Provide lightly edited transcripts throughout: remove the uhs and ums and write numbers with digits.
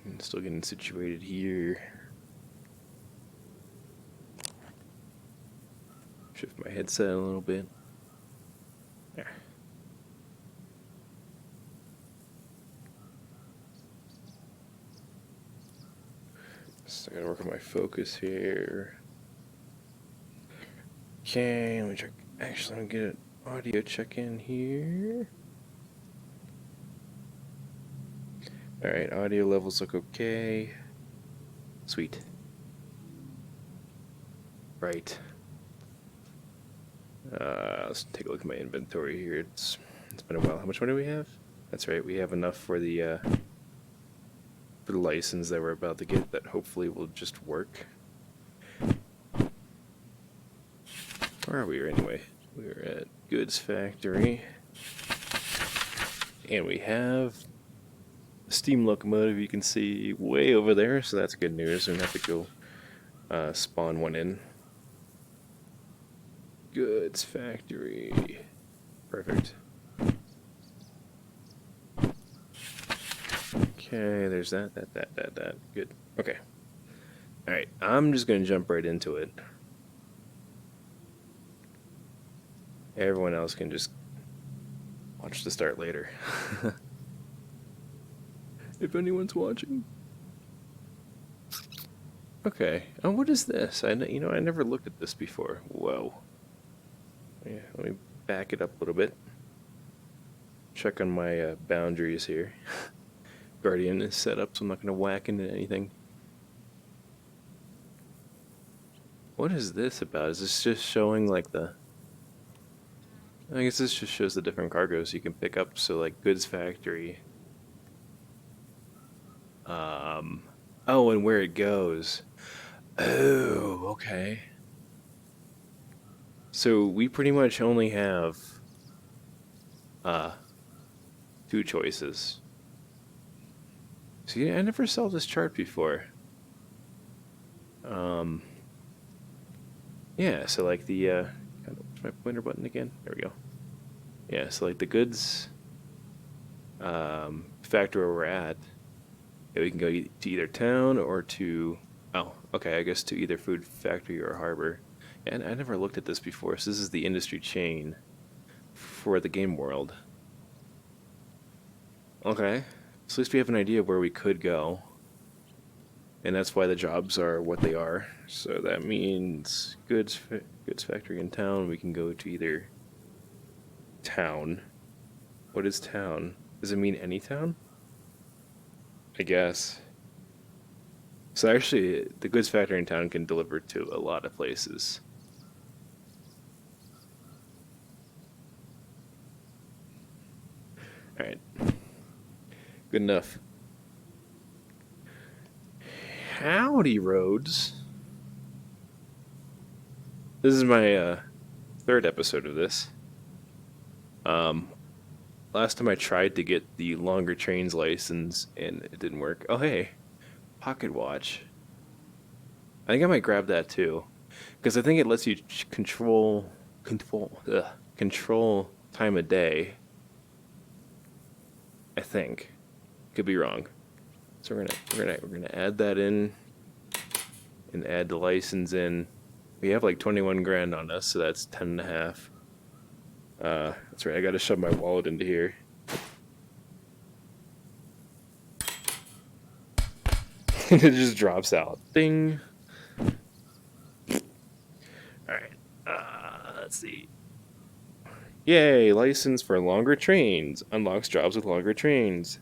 I'm still getting situated here. Shift my headset a little bit. There. So I gotta work on my focus here. Okay, let me check. Actually, let me get an audio check in here. Alright, audio levels look okay. Sweet. Right. Let's take a look at my inventory here. It's been a while. How much money do we have? That's right, we have enough for the license that we're about to get that hopefully will just work. Where are we anyway? We're at Goods Factory. And we have a steam locomotive you can see way over there, so that's good news. We don't have to go spawn one in. Goods Factory. Perfect. Okay, there's that. Good. Okay. Alright, I'm just gonna jump right into it. Everyone else can just watch the start later. If anyone's watching. Okay. Oh, what is this? I never looked at this before. Whoa. Yeah, let me back it up a little bit. Check on my boundaries here. Guardian is set up, so I'm not going to whack into anything. What is this about? Is this just showing like the... I guess this just shows the different cargoes you can pick up. So like Goods Factory. Oh, and where it goes. Oh, okay. So we pretty much only have two choices. See, I never saw this chart before. Yeah, so like the where's my pointer button again? There we go. Yeah, so like the goods factory where we're at, yeah, we can go to either town or to I guess to either food factory or harbor. And I never looked at this before, so this is the industry chain for the game world. Okay, so at least we have an idea of where we could go. And that's why the jobs are what they are. So that means goods factory in town, we can go to either town. What is town? Does it mean any town? I guess. So actually, the goods factory in town can deliver to a lot of places. Alright. Good enough. Howdy, roads. This is my third episode of this. Last time I tried to get the longer trains license and it didn't work. Oh hey, pocket watch. I think I might grab that too, because I think it lets you control time of day. I think, could be wrong. So we're gonna add that in, and add the license in. We have like 21 grand on us, so that's 10.5. That's right. I gotta shove my wallet into here. And it just drops out. Ding. Alright, let's see. Yay, license for longer trains. Unlocks jobs with longer trains.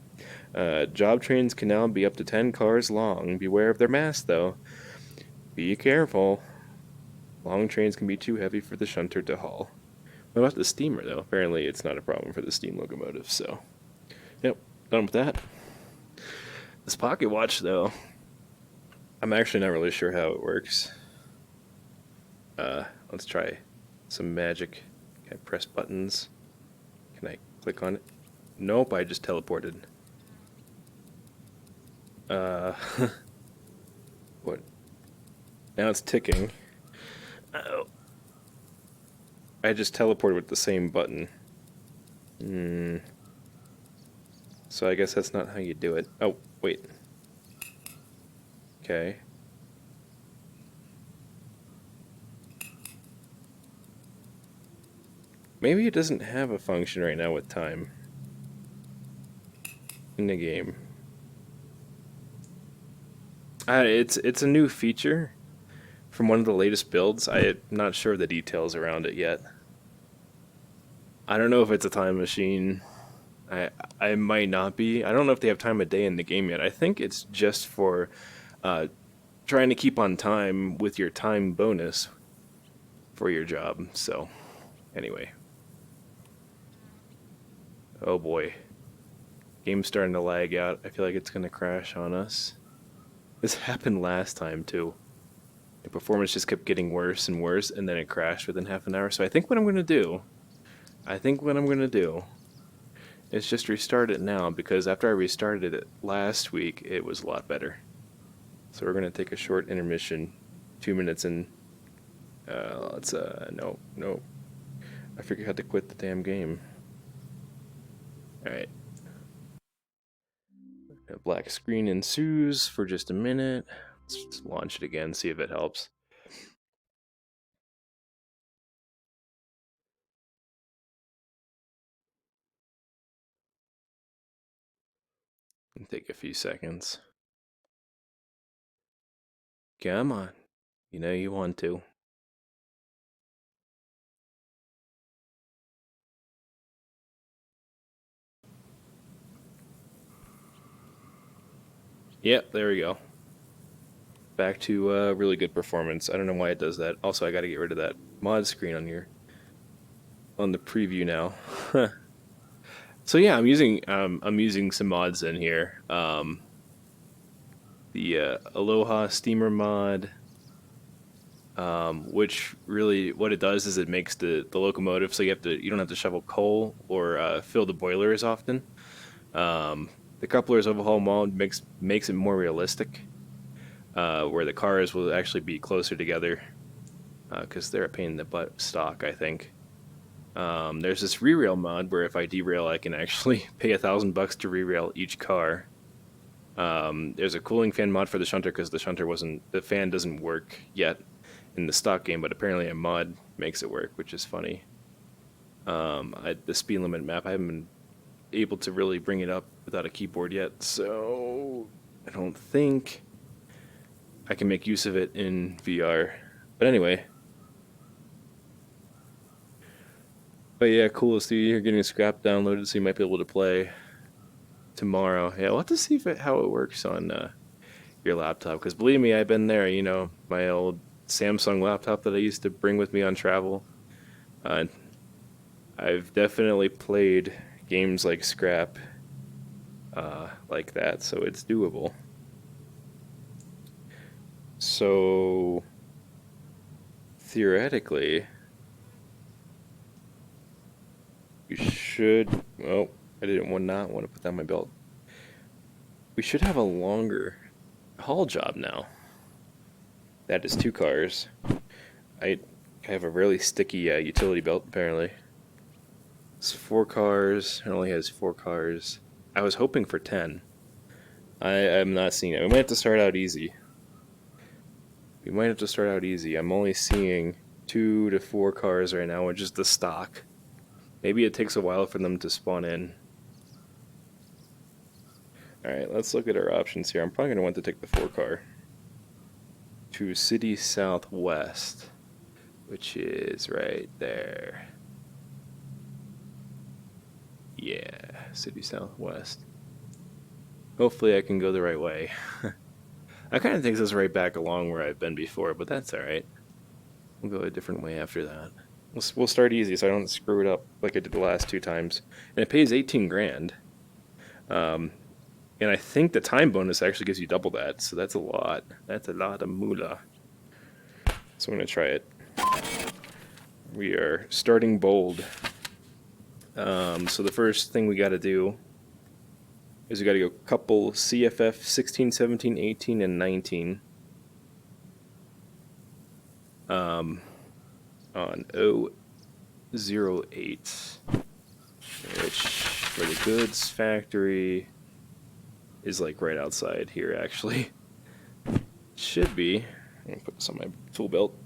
Job trains can now be up to 10 cars long. Beware of their mass, though. Be careful. Long trains can be too heavy for the shunter to haul. What about the steamer, though? Apparently it's not a problem for the steam locomotive, so... Yep, done with that. This pocket watch, though, I'm actually not really sure how it works. Let's try some magic. Can I press buttons? Can I click on it? Nope, I just teleported. What? Now it's ticking. Uh-oh. I just teleported with the same button. So I guess that's not how you do it. Oh, wait. Okay. Maybe it doesn't have a function right now with time in the game. It's a new feature from one of the latest builds. I'm not sure of the details around it yet. I don't know if it's a time machine. I I might not be. I don't know if they have time of day in the game yet. I think it's just for uh, trying to keep on time with your time bonus for your job. So anyway, oh boy, game's starting to lag out. I feel like it's gonna crash on us. This happened last time too. The performance just kept getting worse and worse, and then it crashed within half an hour. So I think what I'm gonna do is just restart it now because after I restarted it last week, it was a lot better. So we're gonna take a short intermission, 2 minutes in. Let's no, no. I forget how to quit the damn game. All right. A black screen ensues for just a minute. Let's just launch it again, see if it helps. It'll take a few seconds. Come on. You know you want to. Yep, there we go. Back to really good performance. I don't know why it does that. Also, I got to get rid of that mod screen on here on the preview now. So yeah, I'm using some mods in here. The Aloha Steamer mod, which really what it does is it makes the locomotive so you don't have to shovel coal or fill the boiler as often. The coupler's overhaul mod makes it more realistic, where the cars will actually be closer together because they're a pain in the butt stock, I think. There's this re-rail mod where if I derail, I can actually pay $1,000 to re-rail each car. There's a cooling fan mod for the shunter because the fan doesn't work yet in the stock game, but apparently a mod makes it work, which is funny. The speed limit map, I haven't been able to really bring it up without a keyboard yet, so I don't think I can make use of it in VR. But anyway. But yeah, cool to see you're getting Scrap downloaded, so you might be able to play tomorrow. Yeah, we'll have to see how it works on your laptop. Because believe me, I've been there. You know, my old Samsung laptop that I used to bring with me on travel. Uh, I've definitely played games like Scrap like that, so it's doable. So theoretically, we should. Well, I didn't not want to put that on my belt. We should have a longer haul job now. That is 2 cars. I have a really sticky utility belt, apparently. It's 4 cars. It only has 4 cars. I was hoping for 10. I'm not seeing it. We might have to start out easy. I'm only seeing 2 to 4 cars right now, which is the stock. Maybe it takes a while for them to spawn in. Alright, let's look at our options here. I'm probably going to want to take the 4 car to City Southwest, which is right there. Yeah, City Southwest. Hopefully I can go the right way. That kind of takes us right back along where I've been before, but that's alright. We'll go a different way after that. We'll start easy so I don't screw it up like I did the last 2 times. And it pays 18 grand. And I think the time bonus actually gives you double that, so that's a lot. That's a lot of moolah. So I'm going to try it. We are starting bold. So the first thing we got to do is we got to go couple CFF 16, 17, 18, and 19 on 008, which for the goods factory is like right outside here, actually. should be. I'm gonna put this on my tool belt.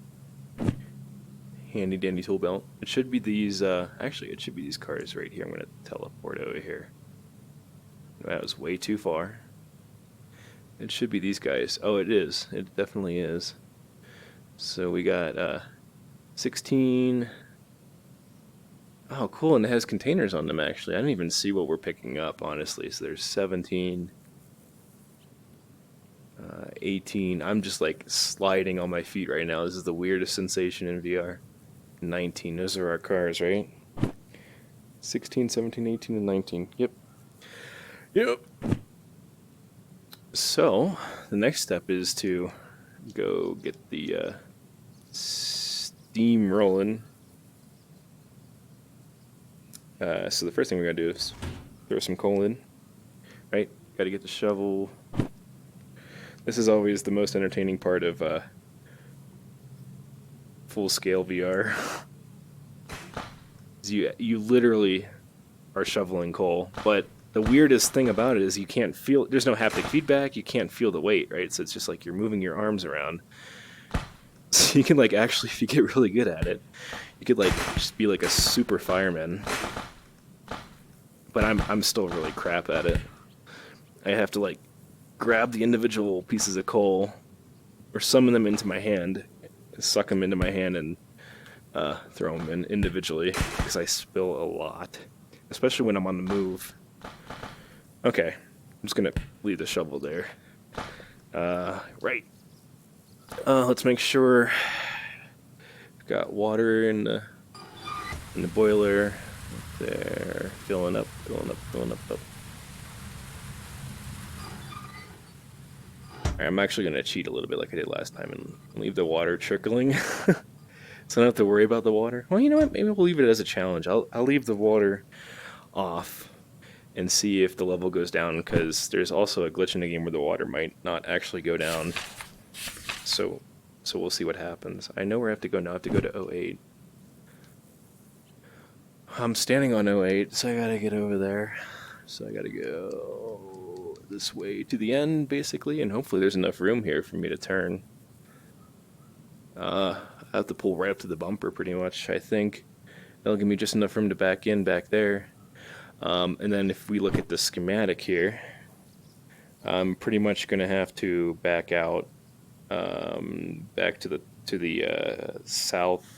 Handy dandy tool belt. It should be these. Actually, it should be these cars right here. I'm gonna teleport over here. That was way too far. It should be these guys. Oh, it is. It definitely is. So we got 16. Oh, cool, and it has containers on them, actually. I didn't even see what we're picking up, honestly. So there's 17, 18. I'm just, like, sliding on my feet right now. This is the weirdest sensation in VR. 19. Those are our cars, right? 16, 17, 18, and 19. Yep. Yep. So, the next step is to go get the steam rolling. So the first thing we gotta do is throw some coal in, right? Gotta get the shovel. This is always the most entertaining part of full-scale VR. You literally are shoveling coal, but the weirdest thing about it is you can't feel. There's no haptic feedback. You can't feel the weight, right? So it's just like you're moving your arms around. So you can like actually, if you get really good at it, you could like just be like a super fireman. But I'm still really crap at it. I have to like grab the individual pieces of coal or summon them into my hand, suck them into my hand, and throw them in individually because I spill a lot, especially when I'm on the move. Okay, I'm just gonna leave the shovel there. Right. Let's make sure we've got water in the boiler. There, filling up. Alright, I'm actually going to cheat a little bit like I did last time and leave the water trickling. So I don't have to worry about the water. Well, you know what? Maybe we'll leave it as a challenge. I'll leave the water off and see if the level goes down, because there's also a glitch in the game where the water might not actually go down. So we'll see what happens. I know where I have to go now. I have to go to 08. I'm standing on 08, so I gotta get over there. So I gotta go this way to the end, basically, and hopefully there's enough room here for me to turn. I have to pull right up to the bumper, pretty much, I think. That'll give me just enough room to back in back there. And then if we look at the schematic here, I'm pretty much gonna have to back out back to the south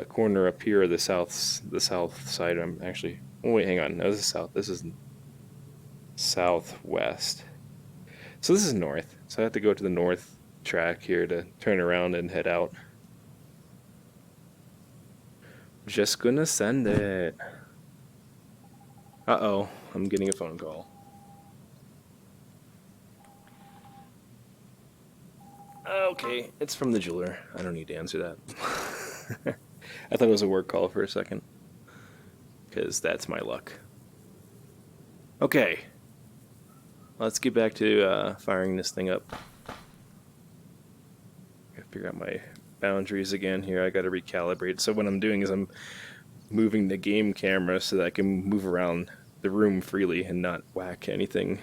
corner up here, the south side. I'm actually. Oh wait, hang on. No, this is south. This is southwest. So this is north. So I have to go to the north track here to turn around and head out. Just gonna send it. Uh-oh, I'm getting a phone call. Okay, it's from the jeweler. I don't need to answer that. I thought it was a work call for a second, because that's my luck. Okay, let's get back to firing this thing up. Gotta figure out my boundaries again here. I gotta recalibrate. So what I'm doing is I'm moving the game camera so that I can move around the room freely and not whack anything.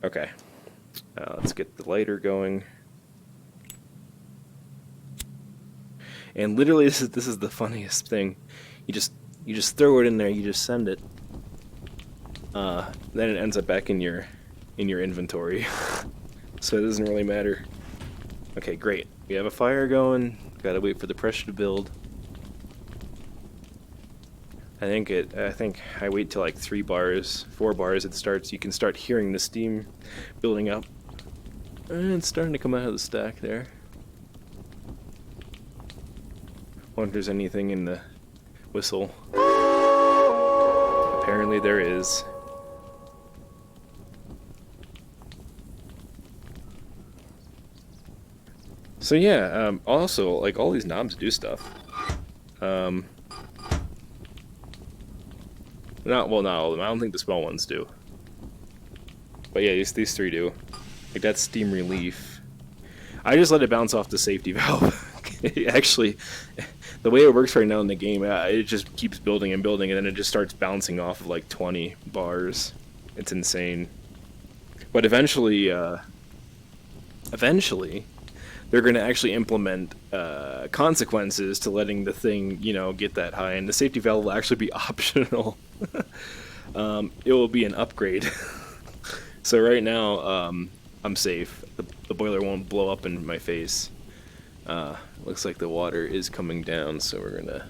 Okay, let's get the lighter going. And literally, this is the funniest thing. You just throw it in there. You just send it. Then it ends up back in your inventory. So it doesn't really matter. Okay, great. We have a fire going. Gotta wait for the pressure to build. I think I wait till like 4 bars it starts. You can start hearing the steam building up. And it's starting to come out of the stack there. Wonder if there's anything in the whistle. Apparently there is. So yeah, also, like, all these knobs do stuff. Not all of them. I don't think the small ones do. But yeah, these 3 do. Like, that's steam relief. I just let it bounce off the safety valve. Actually, the way it works right now in the game, it just keeps building and building, and then it just starts bouncing off of like 20 bars. It's insane. But eventually, they're going to actually implement consequences to letting the thing, you know, get that high, and the safety valve will actually be optional. It will be an upgrade. So right now, I'm safe. The boiler won't blow up in my face. Looks like the water is coming down, so we're gonna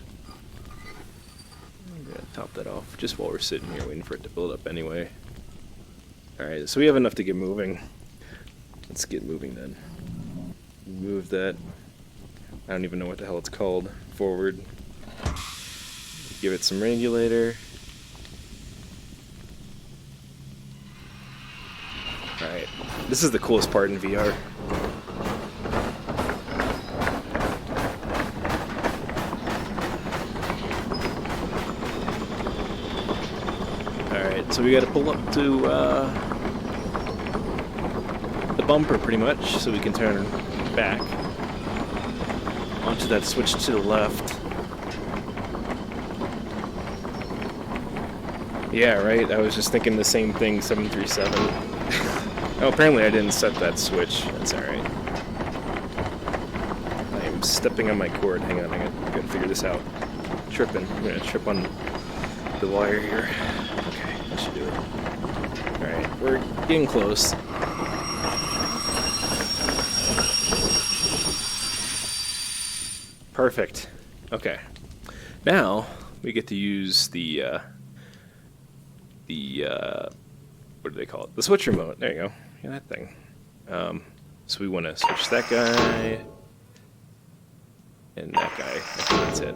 top that off just while we're sitting here waiting for it to build up anyway. Alright, so we have enough to get moving. Let's get moving then. Move that. I don't even know what the hell it's called. Forward. Give it some regulator. Alright, this is the coolest part in VR. Alright, so we gotta pull up to the bumper pretty much, so we can turn back onto that switch to the left. Yeah, right, I was just thinking the same thing, 737. Oh, apparently I didn't set that switch. That's alright. I am stepping on my cord. Hang on, I gotta figure this out. Tripping. I'm gonna trip on the wire here. Okay, that should do it. Alright, we're getting close. Perfect. Okay. Now, we get to use the what do they call it? The switch remote. There you go. Yeah, that thing. So we want to switch that guy and that guy. I think that's it.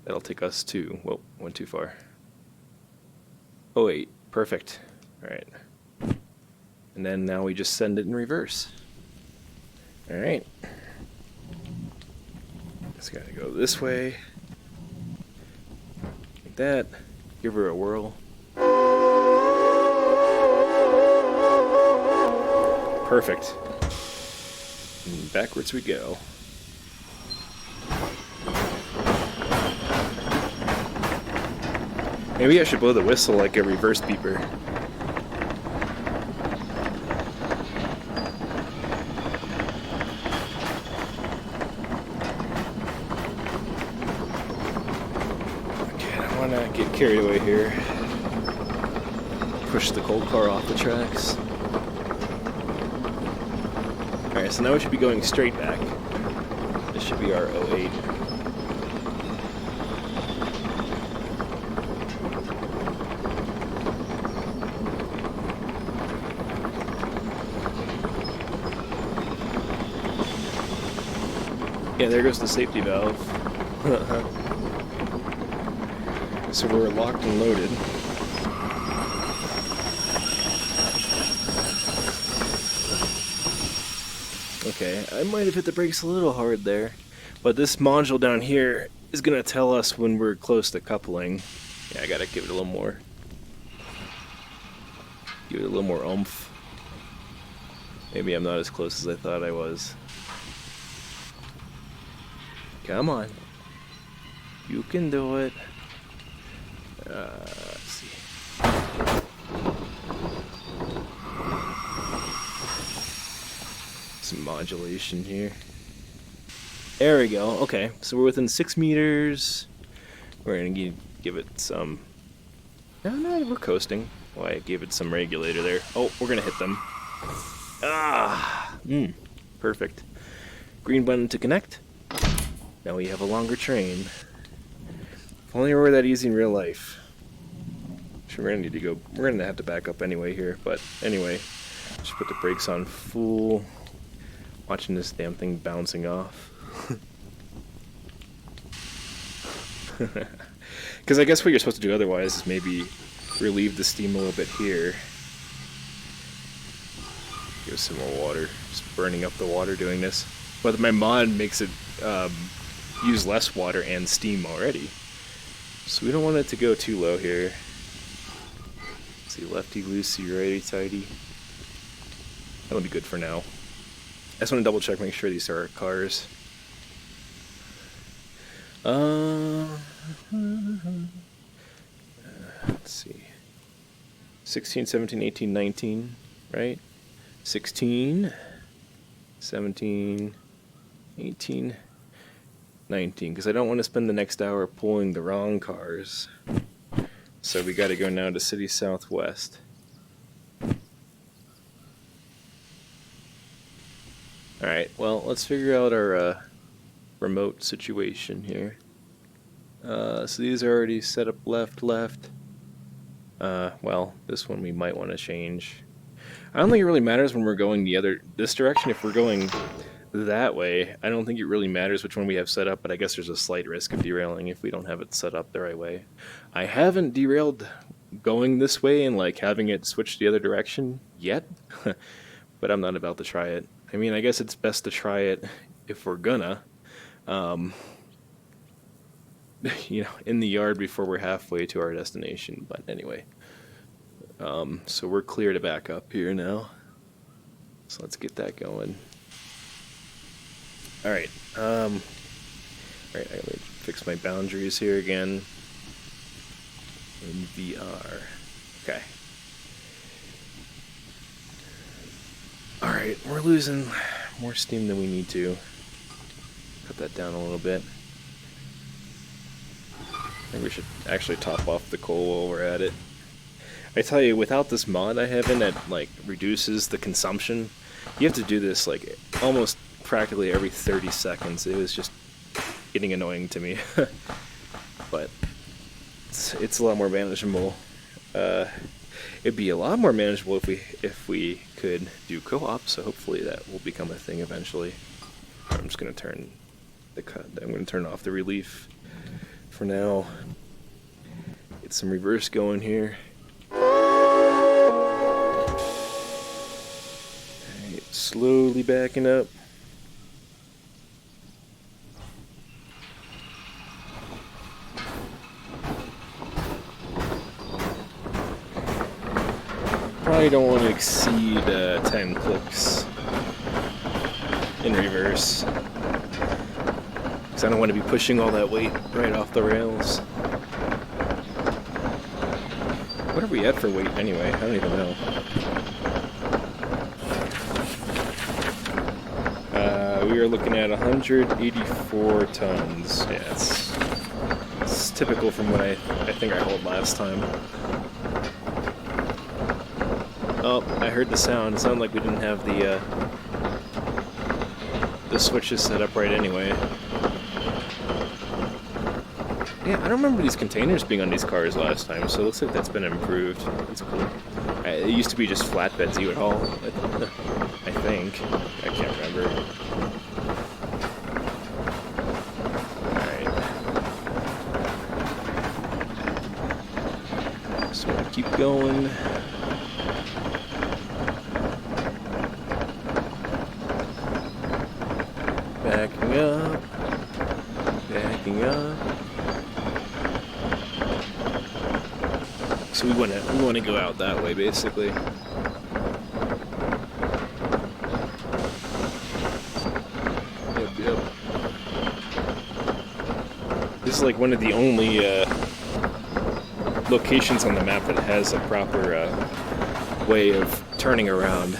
That'll take us to, whoa, went too far. Oh wait, perfect. Alright. And then now we just send it in reverse. Alright. It's gotta go this way. Like that. Give her a whirl. Perfect. And backwards we go. Maybe I should blow the whistle like a reverse beeper. Okay, I don't want to get carried away here. Push the cold car off the tracks. Alright, so now we should be going straight back. This should be our 08. Yeah, there goes the safety valve. So we're locked and loaded. Okay, I might have hit the brakes a little hard there, but this module down here is going to tell us when we're close to coupling. Yeah, I gotta give it a little more. Give it a little more oomph. Maybe I'm not as close as I thought I was. Come on. You can do it. Let's see. Some modulation here. There we go. Okay, so we're within 6 meters. We're gonna give it some. No, we're coasting. Well, I gave it some regulator there. Oh, we're gonna hit them. Perfect. Green button to connect. Now we have a longer train. If only it were that easy in real life. Sure, we're gonna need to go. We're gonna have to back up anyway here. But anyway, just put the brakes on full. Watching this damn thing bouncing off. Because I guess what you're supposed to do otherwise is maybe relieve the steam a little bit here. Give some more water. Just burning up the water doing this. But my mod makes it use less water and steam already. So we don't want it to go too low here. Let's see, lefty loosey, righty tighty. That'll be good for now. I just want to double check, make sure these are our cars. Let's see. 16, 17, 18, 19. right? 16, 17, 18, 19, because I don't want to spend the next hour pulling the wrong cars. So we got to go now to City Southwest. Alright, well, let's figure out our remote situation here. So these are already set up left. Well, this one we might want to change. I don't think it really matters when we're going this direction. If we're going that way, I don't think it really matters which one we have set up, but I guess there's a slight risk of derailing if we don't have it set up the right way. I haven't derailed going this way and like having it switch the other direction yet, but I'm not about to try it. I mean, I guess it's best to try it if we're gonna, you know, in the yard before we're halfway to our destination. But anyway, so we're clear to back up here now. So let's get that going. All right. All right. I gotta fix my boundaries here again. In VR. Okay. All right. We're losing more steam than we need to. Cut that down a little bit. I think we should actually top off the coal while we're at it. I tell you, without this mod I have in that like reduces the consumption, you have to do this like almost practically every 30 seconds. It was just getting annoying to me. But it's a lot more manageable. It'd be a lot more manageable if we could do co-op, so hopefully that will become a thing eventually. I'm just gonna turn I'm gonna turn off the relief for now. Get some reverse going here. Alright, slowly backing up. Probably don't want to exceed 10 clicks in reverse, because I don't want to be pushing all that weight right off the rails. What are we at for weight anyway? I don't even know. We are looking at 184 tons. Yeah, it's typical from what I think I hauled last time. Oh, I heard the sound. It sounded like we didn't have the switches set up right anyway. Yeah, I don't remember these containers being on these cars last time, so it looks like that's been improved. That's cool. It used to be just flatbeds you would haul, I think. I can't remember. Alright. So we'll keep going. Backing up. Backing up. So we want to go out that way, basically. Yep. This is like one of the only locations on the map that has a proper way of turning around.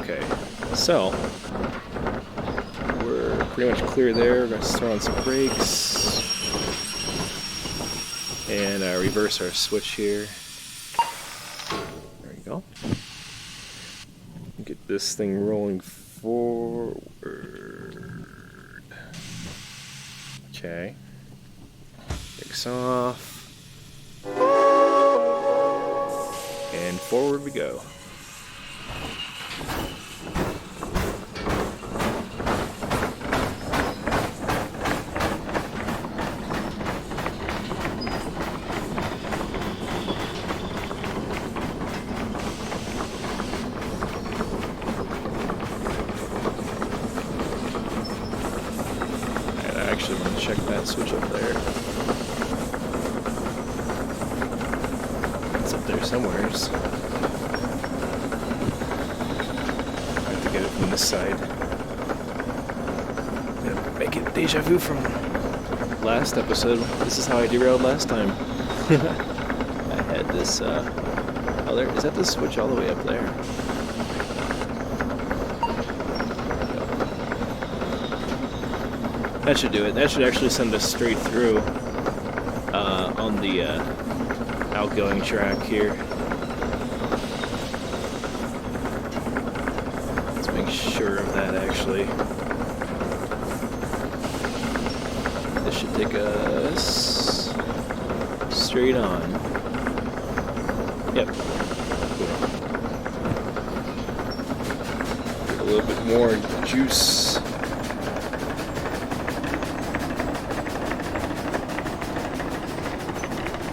Okay, so pretty much clear there. We're going to throw on some brakes and reverse our switch here. There we go. Get this thing rolling forward. Okay. Brakes off. And forward we go. Check that switch up there. It's up there somewheres. I have to get it from this side. I'm gonna make it deja vu from last episode, this is how I derailed last time. I had this, oh, there, is that the switch all the way up there? That should do it. That should actually send us straight through, on the, outgoing track here. Let's make sure of that, actually. This should take us straight on. Yep. Get a little bit more juice.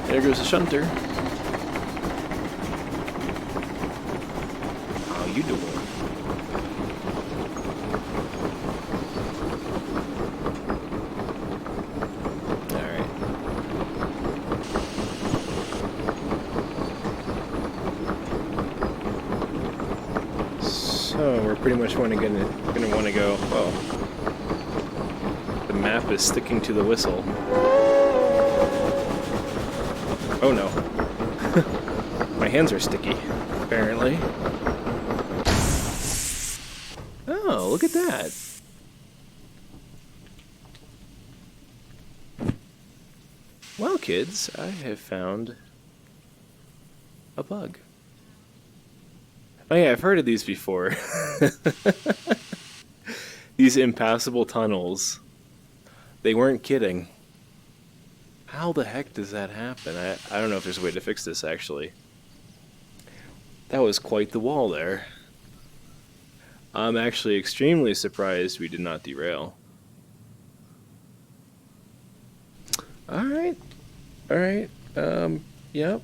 There goes the shunter. How you doing? Alright. So we're pretty much gonna want to go. Well, the map is sticking to the whistle. Oh no. My hands are sticky, apparently. Oh, look at that. Well, kids, I have found a bug. Oh yeah, I've heard of these before. These impassable tunnels. They weren't kidding. How the heck does that happen? I don't know if there's a way to fix this, actually. That was quite the wall there. I'm actually extremely surprised we did not derail. Alright. Alright. Yep.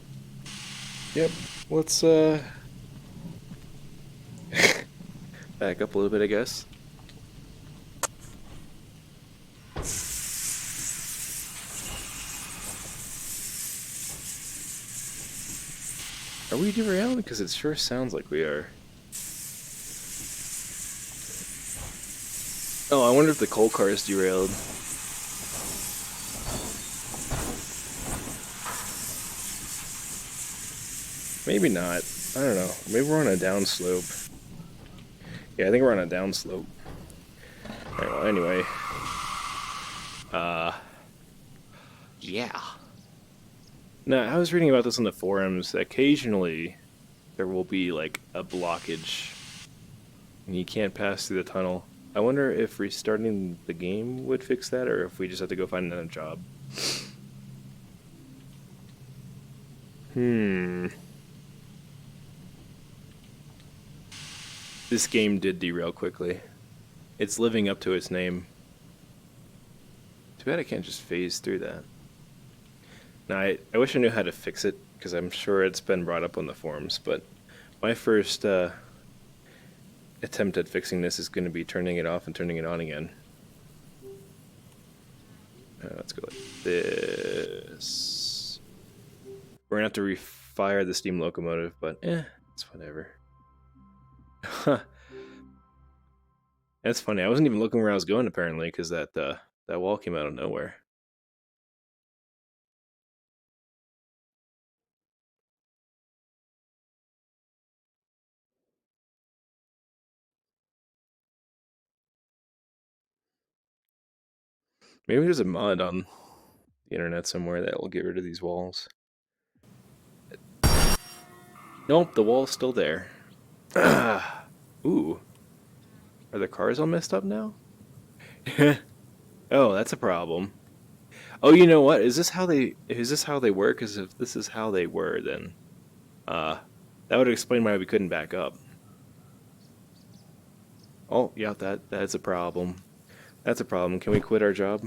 Yep. Let's, back up a little bit, I guess. Are we derailing? Because it sure sounds like we are. Oh, I wonder if the coal car is derailed. Maybe not. I don't know. Maybe we're on a downslope. Yeah, I think we're on a downslope. Alright, well, anyway. Yeah. Now, I was reading about this on the forums. Occasionally, there will be, like, a blockage. And you can't pass through the tunnel. I wonder if restarting the game would fix that, or if we just have to go find another job. This game did derail quickly. It's living up to its name. Too bad I can't just phase through that. Now, I wish I knew how to fix it, because I'm sure it's been brought up on the forums, but my first attempt at fixing this is going to be turning it off and turning it on again. Let's go like this. We're going to have to refire the steam locomotive, but it's whatever. That's funny. I wasn't even looking where I was going, apparently, because that wall came out of nowhere. Maybe there's a mod on the internet somewhere that will get rid of these walls. Nope, the wall's still there. Ooh. Are the cars all messed up now? Oh, that's a problem. Oh, you know what? Is this how they were? Because if this is how they were, then that would explain why we couldn't back up. Oh, yeah, that's a problem. That's a problem. Can we quit our job?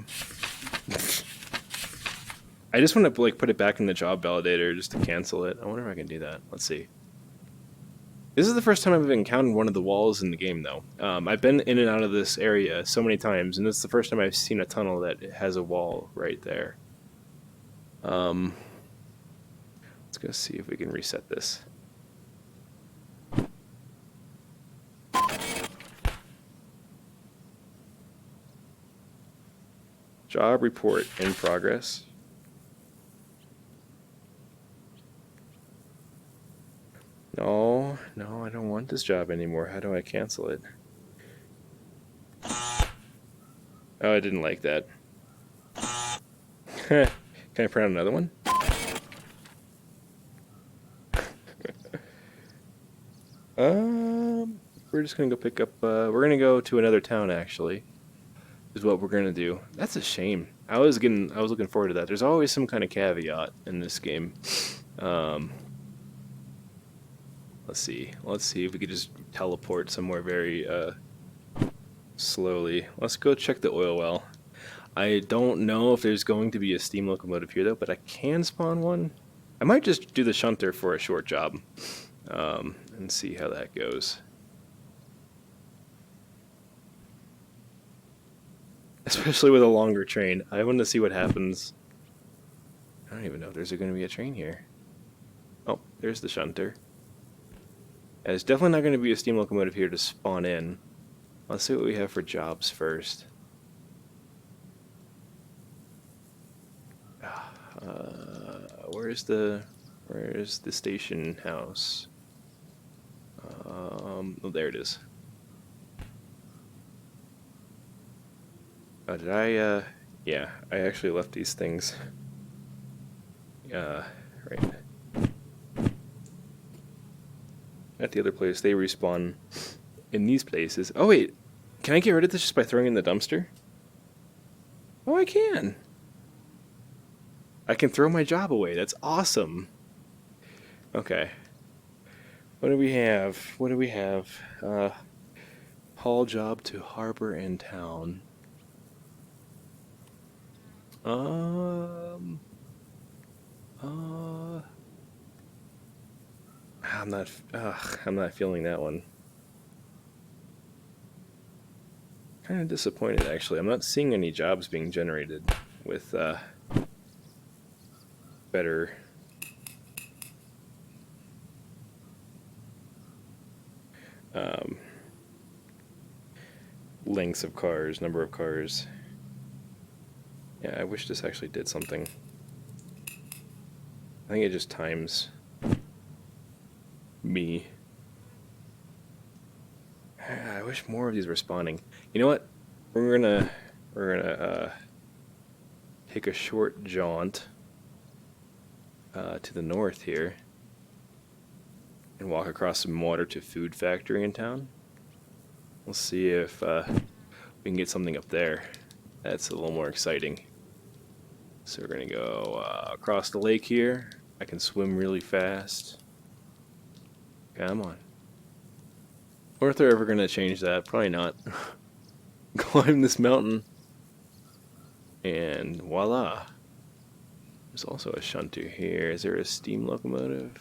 I just want to like put it back in the job validator just to cancel it. I wonder if I can do that. Let's see. This is the first time I've encountered one of the walls in the game, though. I've been in and out of this area so many times, and this is the first time I've seen a tunnel that has a wall right there. Let's go see if we can reset this. Job report in progress. No, no, I don't want this job anymore. How do I cancel it? Oh, I didn't like that. Can I print out another one? We're just gonna go pick up. We're gonna go to another town. Actually, is what we're gonna do. That's a shame. I was looking forward to that. There's always some kind of caveat in this game. Um, let's see. Let's see if we could just teleport somewhere very slowly. Let's go check the oil well. I don't know if there's going to be a steam locomotive here though, but I can spawn one. I might just do the shunter for a short job, and see how that goes. Especially with a longer train. I want to see what happens. I don't even know if there's going to be a train here. Oh, there's the shunter. Yeah, there's definitely not going to be a steam locomotive here to spawn in. Let's see what we have for jobs first. Where's the station house? Oh, there it is. Oh, did I, yeah, I actually left these things. Right. At the other place, they respawn in these places. Oh, wait, can I get rid of this just by throwing it in the dumpster? Oh, I can. I can throw my job away. That's awesome. Okay. What do we have? What do we have? Haul job to harbor and town. I'm not feeling that one. Kind of disappointed actually. I'm not seeing any jobs being generated with better lengths of cars, number of cars. Yeah, I wish this actually did something. I think it just times me. I wish more of these were spawning. You know what? We're gonna take a short jaunt to the north here and walk across some water to food factory in town. We'll see if we can get something up there that's a little more exciting. So we're gonna go across the lake here. I can swim really fast. Come on. Or if they're ever gonna change that, probably not. Climb this mountain. And voila. There's also a shunter here. Is there a steam locomotive?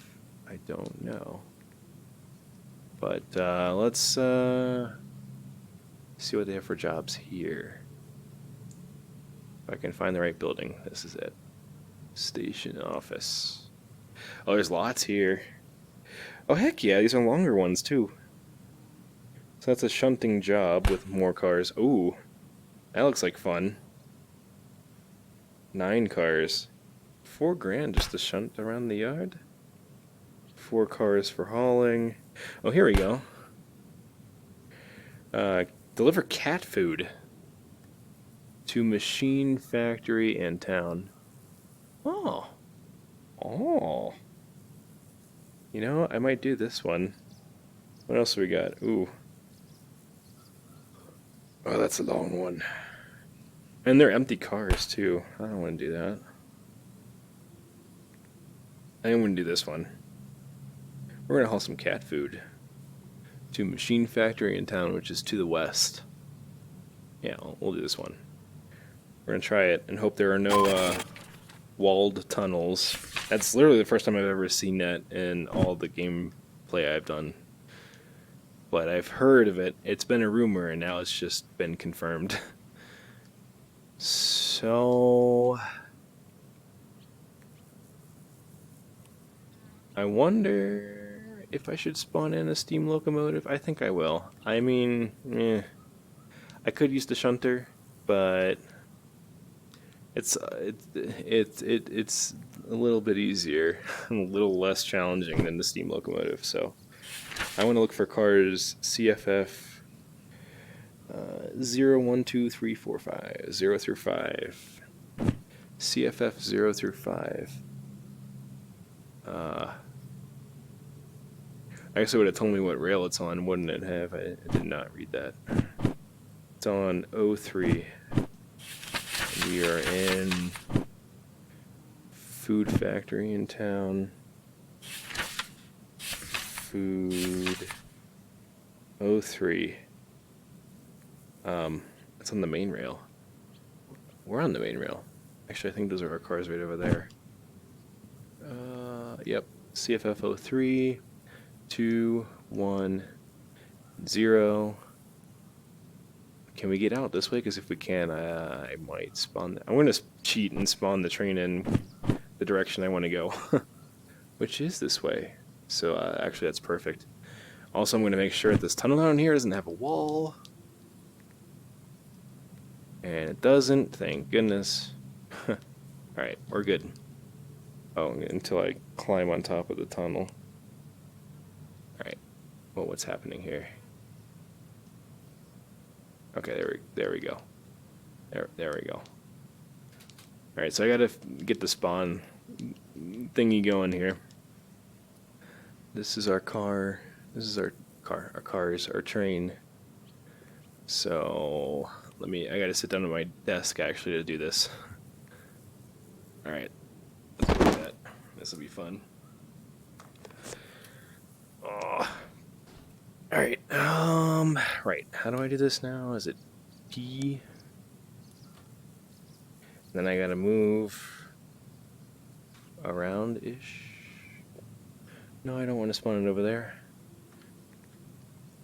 I don't know. But let's see what they have for jobs here. If I can find the right building, this is it. Station office. Oh, there's lots here. Oh, heck yeah, these are longer ones too. So that's a shunting job with more cars. Ooh, that looks like fun. 9 cars. $4,000 just to shunt around the yard. 4 cars for hauling. Oh, here we go. Deliver cat food to machine factory and town. Oh. Oh. You know, I might do this one. What else we got? Ooh. Oh, that's a long one. And they're empty cars, too. I don't want to do that. I want to do this one. We're going to haul some cat food to machine factory in town, which is to the west. Yeah, we'll do this one. We're going to try it and hope there are no walled tunnels. That's literally the first time I've ever seen that in all the gameplay I've done. But I've heard of it. It's been a rumor, and now it's just been confirmed. So I wonder if I should spawn in a steam locomotive. I think I will. I mean, I could use the shunter, but It's a little bit easier, and a little less challenging than the steam locomotive. So I want to look for cars CFF 0, 1, 2, 3, 4, 5, 0 through 5. CFF 0 through 5. I guess it would have told me what rail it's on, wouldn't it have? I did not read that. It's on 03. We are in food factory in town. Food 03. It's on the main rail. We're on the main rail. Actually, I think those are our cars right over there. Yep. CFF 03, 2, 1, 0. Can we get out this way? Because if we can, I might spawn. I'm going to cheat and spawn the train in the direction I want to go, which is this way. So actually, that's perfect. Also, I'm going to make sure that this tunnel down here doesn't have a wall. And it doesn't, thank goodness. Alright, we're good. Oh, until I climb on top of the tunnel. Alright, well, what's happening here? Okay, there we go. There we go. Alright, so I gotta get the spawn thingy going here. This is our car. This is our train. So I gotta sit down at my desk actually to do this. Alright, let's do that. This will be fun. Oh. Alright, right, how do I do this now? Is it P? Then I gotta move around-ish. No, I don't want to spawn it over there.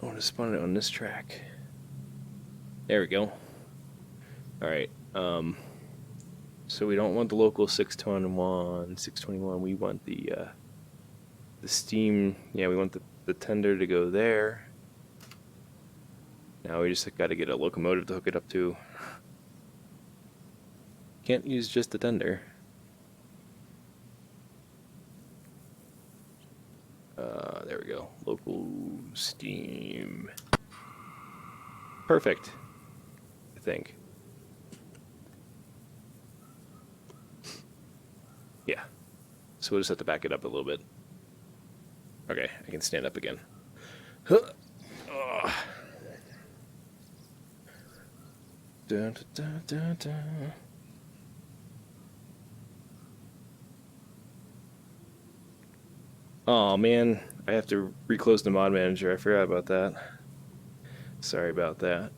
I want to spawn it on this track. There we go. Alright, so we don't want the local 621, we want the steam, yeah, we want the tender to go there. Now we just gotta get a locomotive to hook it up to. Can't use just the tender. There we go, local steam. Perfect, I think. Yeah, so we'll just have to back it up a little bit. Okay, I can stand up again. Huh. Oh. Dun, dun, dun, dun. Oh man, I have to reclose the mod manager. I forgot about that. Sorry about that.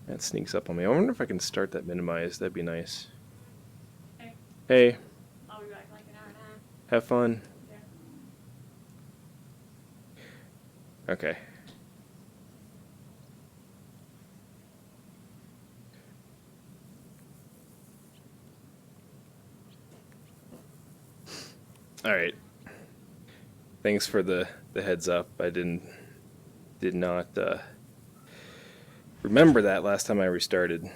That sneaks up on me. I wonder if I can start that minimize. That'd be nice. Hey. Hey. I'll be back in like an hour and a half. Have fun. Yeah. Okay. All right. Thanks for the heads up. I did not remember that last time I restarted.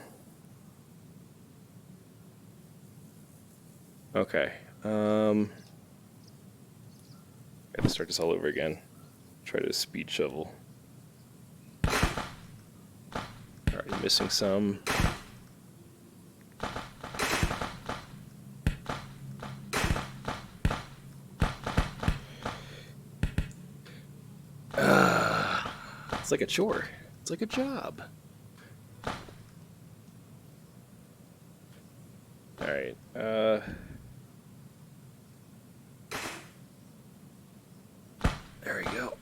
Okay. Gotta start this all over again. Try to speed shovel. Already missing some. It's like a chore. It's like a job. Alright, there we go.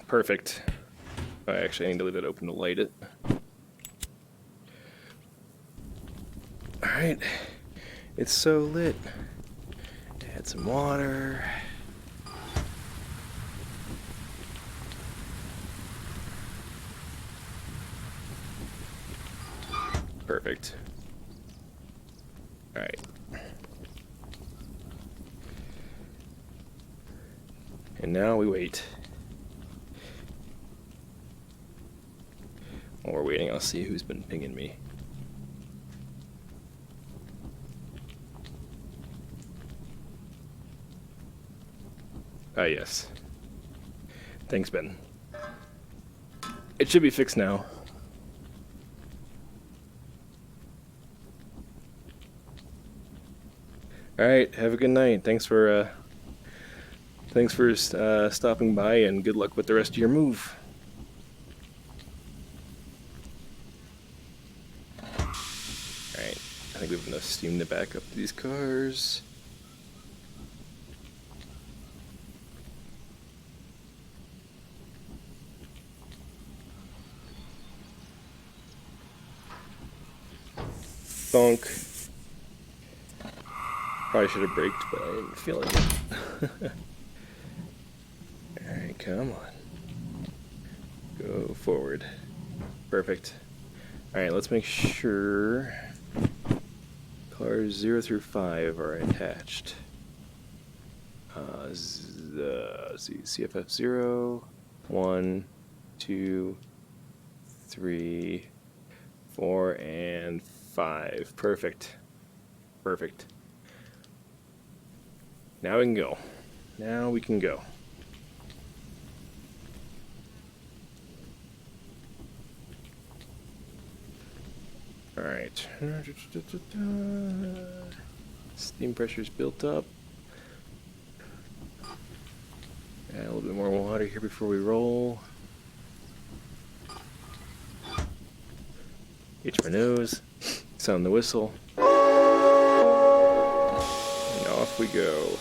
Perfect. Oh, actually, I need to leave it open to light it. Alright. It's so lit. Add some water. Perfect. Alright. And now we wait. While we're waiting, I'll see who's been pinging me. Ah, yes. Thanks, Ben. It should be fixed now. All right, have a good night. Thanks for stopping by, and good luck with the rest of your move. All right, I think we have enough steam to back up these cars. Thunk. Probably should have braked, but I didn't feel like it. Alright, come on. Go forward. Perfect. Alright, let's make sure cars 0 through 5 are attached. Let's see, CFF 0, 1, 2, 3, 4, and 5. Perfect. Perfect. Now we can go. Now we can go. Alright. Steam pressure's built up. Add a little bit more water here before we roll. Itch my nose. Sound the whistle. And off we go.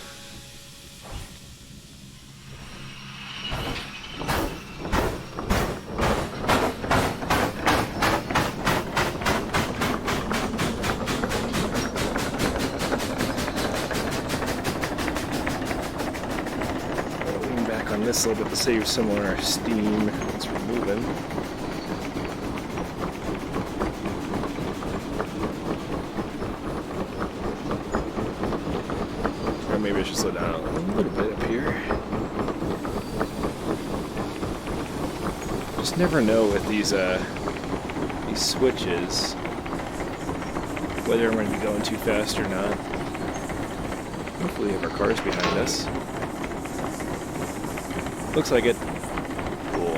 Lean back on this a little bit to save some of our steam once we're moving. Maybe I should slow down a little bit up here. Just never know with these switches whether I'm going to be going too fast or not. Hopefully we have our cars behind us. Looks like it. Cool.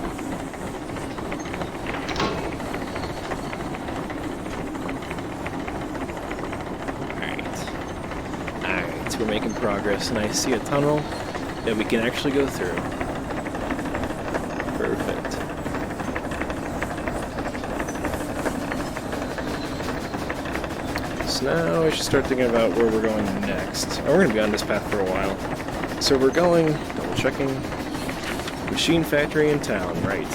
We're making progress, and I see a tunnel that we can actually go through. Perfect. So now I should start thinking about where we're going next. Oh, we're going to be on this path for a while. So we're going, double checking, machine factory in town, right.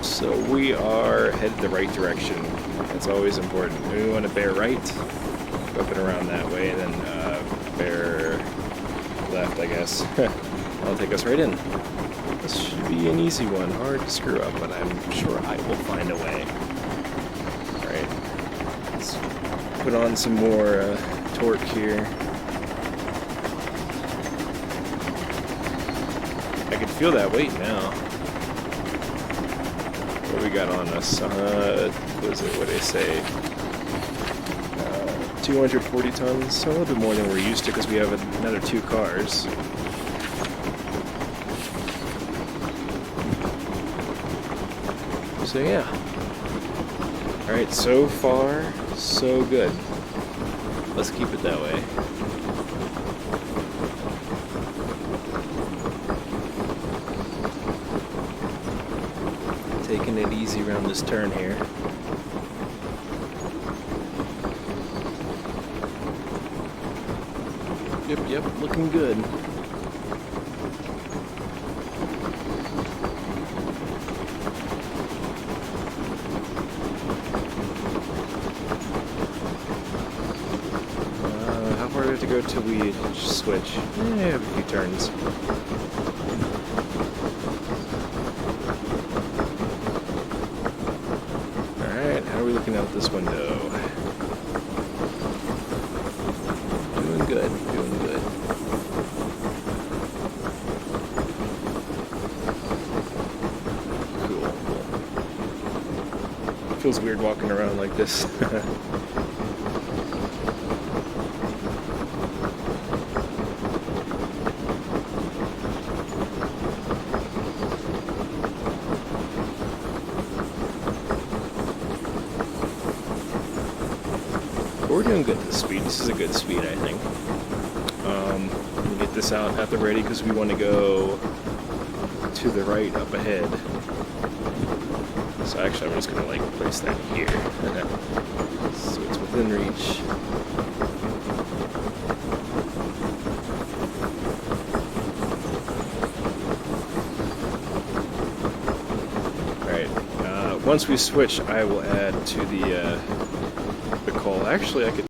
So we are headed the right direction. That's always important. We want to bear right, go up and around that way, and then bear left, I guess. That'll take us right in. This should be an easy one. Hard to screw up, but I'm sure I will find a way. Alright. Let's put on some more torque here. I can feel that weight now. What we got on us? What is it? What do they say? 240 tons, so a little bit more than we're used to because we have another 2 cars. So yeah. Alright, so far, so good. Let's keep it that way. Taking it easy around this turn here. Yep, looking good. How far do we have to go till we switch? Yeah, a few turns. Alright, how are we looking out this window? Doing good, doing good. Cool. Feels weird walking around like this. We're doing good at this speed. This is a good speed, I think. Let me get this out at the ready because we want to go to the right up ahead. So actually, I'm just gonna like place that here, so it's within reach. All right. Once we switch, I will add to the call. Actually, I could.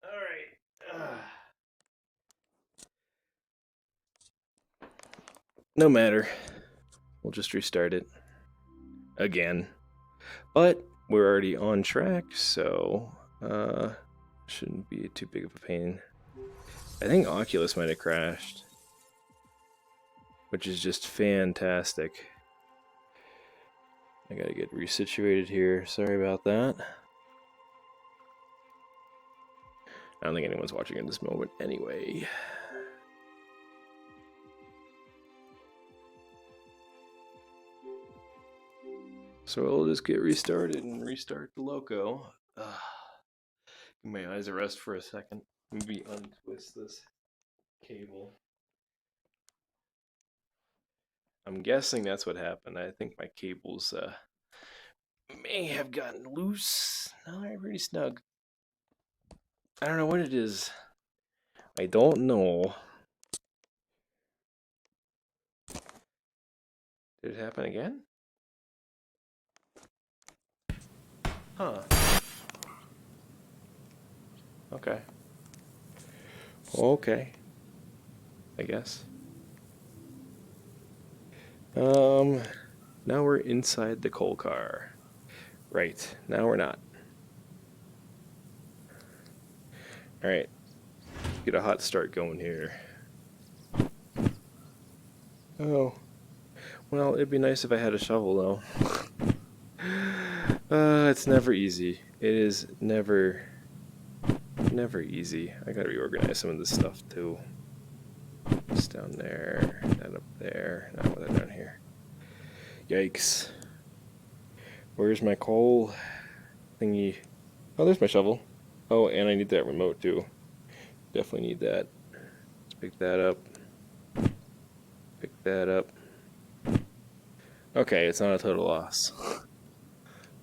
All right. No matter. We'll just restart it again. But we're already on track, so shouldn't be too big of a pain. I think Oculus might have crashed, which is just fantastic. I gotta get resituated here. Sorry about that. I don't think anyone's watching at this moment anyway. So we'll just get restarted and restart the loco. Give my eyes a rest for a second. Maybe untwist this cable. I'm guessing that's what happened. I think my cables may have gotten loose. No, they're pretty snug. I don't know what it is. I don't know. Did it happen again? Huh. Okay. Okay. I guess. Now we're inside the coal car. Right. Now we're not. Alright. Get a hot start going here. Oh. Well, it'd be nice if I had a shovel, though. It's never easy. It is never easy. I gotta reorganize some of this stuff, too. It's down there, that up there, now that down here. Yikes. Where's my coal thingy? Oh, there's my shovel. Oh, and I need that remote, too. Definitely need that. Let's pick that up. Pick that up. Okay, it's not a total loss.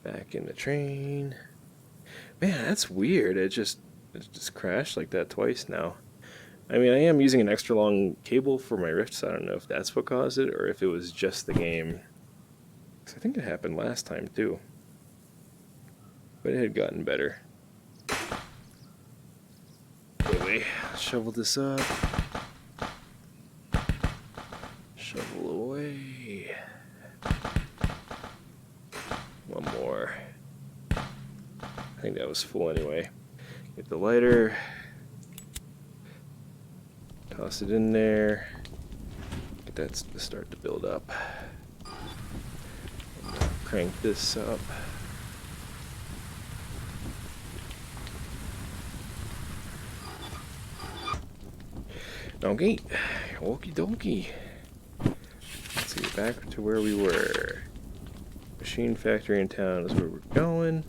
Back in the train. Man, that's weird. It just crashed like that twice now. I mean, I am using an extra long cable for my Rift, so I don't know if that's what caused it or if it was just the game. 'Cause I think it happened last time too. But it had gotten better. Anyway, shovel this up. Shovel away. One more. I think that was full anyway. Get the lighter. Toss it in there. Get that to start to build up. Crank this up. Okay, okie dokie. Let's see, back to where we were. Machine factory in town is where we're going.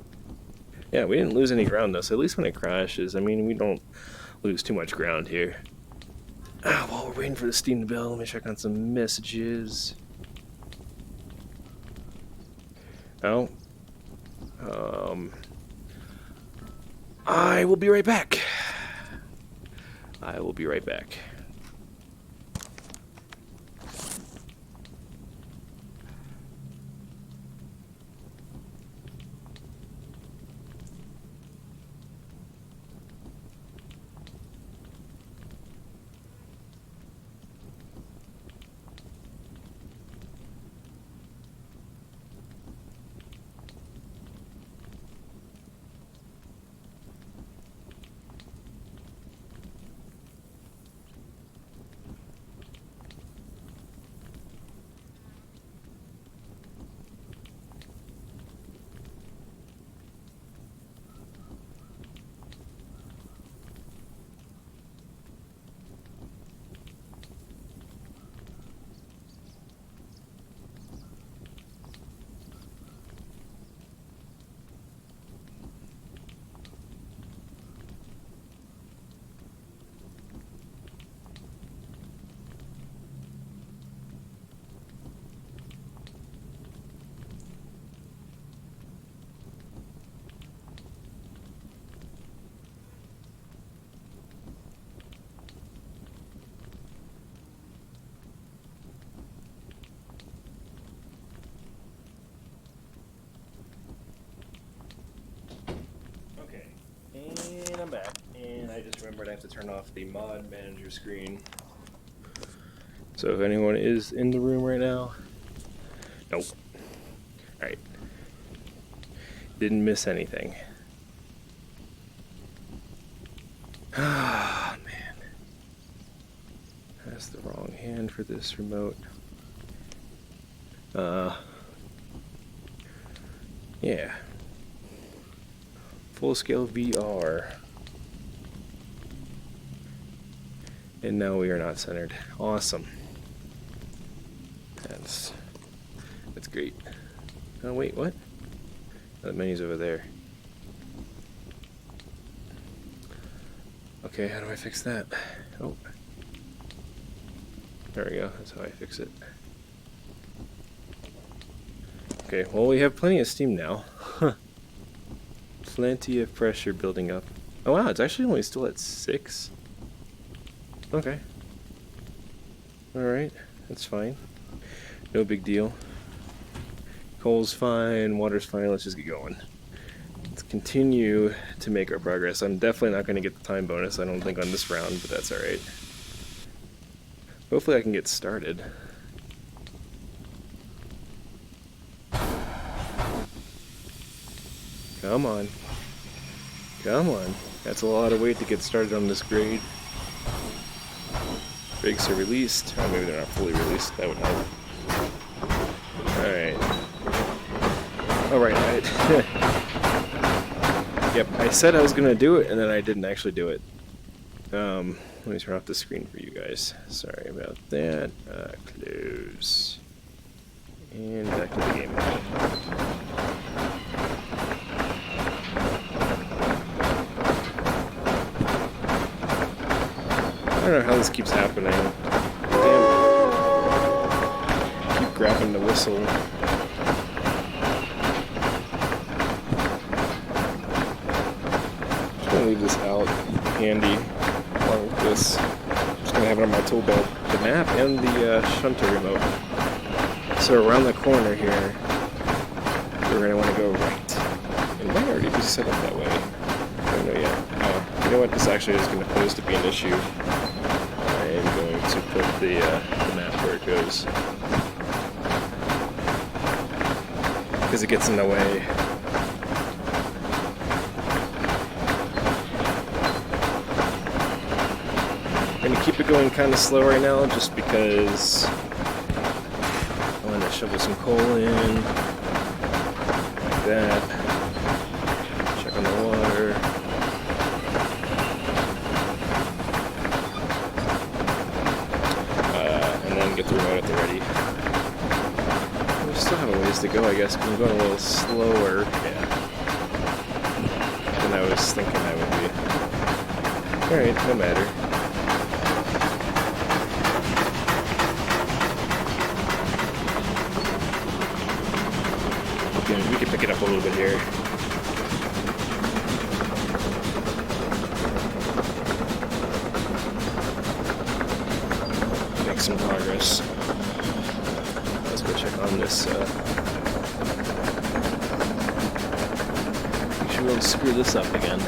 Yeah, we didn't lose any ground though, so at least when it crashes, I mean, we don't lose too much ground here. While we're waiting for the Steam to build, let me check on some messages. Oh. I will be right back. I will be right back. just remembered I have to turn off the mod manager screen. So if anyone is in the room right now, nope. Alright. Didn't miss anything. Ah, man. That's the wrong hand for this remote. Yeah. Full scale VR. And now we are not centered. Awesome. That's great. Oh wait, what? Oh, the menu's over there. Okay, how do I fix that? Oh. There we go, that's how I fix it. Okay, well we have plenty of steam now. Huh. Plenty of pressure building up. Oh wow, it's actually only still at 6. Okay. Alright, that's fine. No big deal. Coal's fine, water's fine, let's just get going. Let's continue to make our progress. I'm definitely not going to get the time bonus, I don't think, on this round, but that's alright. Hopefully I can get started. Come on. Come on. That's a lot of weight to get started on this grade. Brakes are released. Oh, maybe they're not fully released. That would help. Alright. Alright, yep, I said I was going to do it, and then I didn't actually do it. Let me turn off the screen for you guys. Sorry about that. Close. And back to the game. I don't know how this keeps happening. Damn. Keep grabbing the whistle. Just gonna leave this out handy along with this. I'm just gonna have it on my tool belt. The map and the shunter remote. So around the corner here, we're gonna want to go right. It might already be set up that way. I don't know yet. You know what? This actually is going to pose to be an issue. I am going to put the map where it goes. Because it gets in the way. I'm going to keep it going kind of slow right now just because I want to shovel some coal in. Like that. Check on the water. Get the remote at the ready. We still have a ways to go, I guess. I'm going a little slower, yeah, than I was thinking I would be. Alright, no matter. We can pick it up a little bit here. Some progress. Let's go check on this. We should really screw this up again.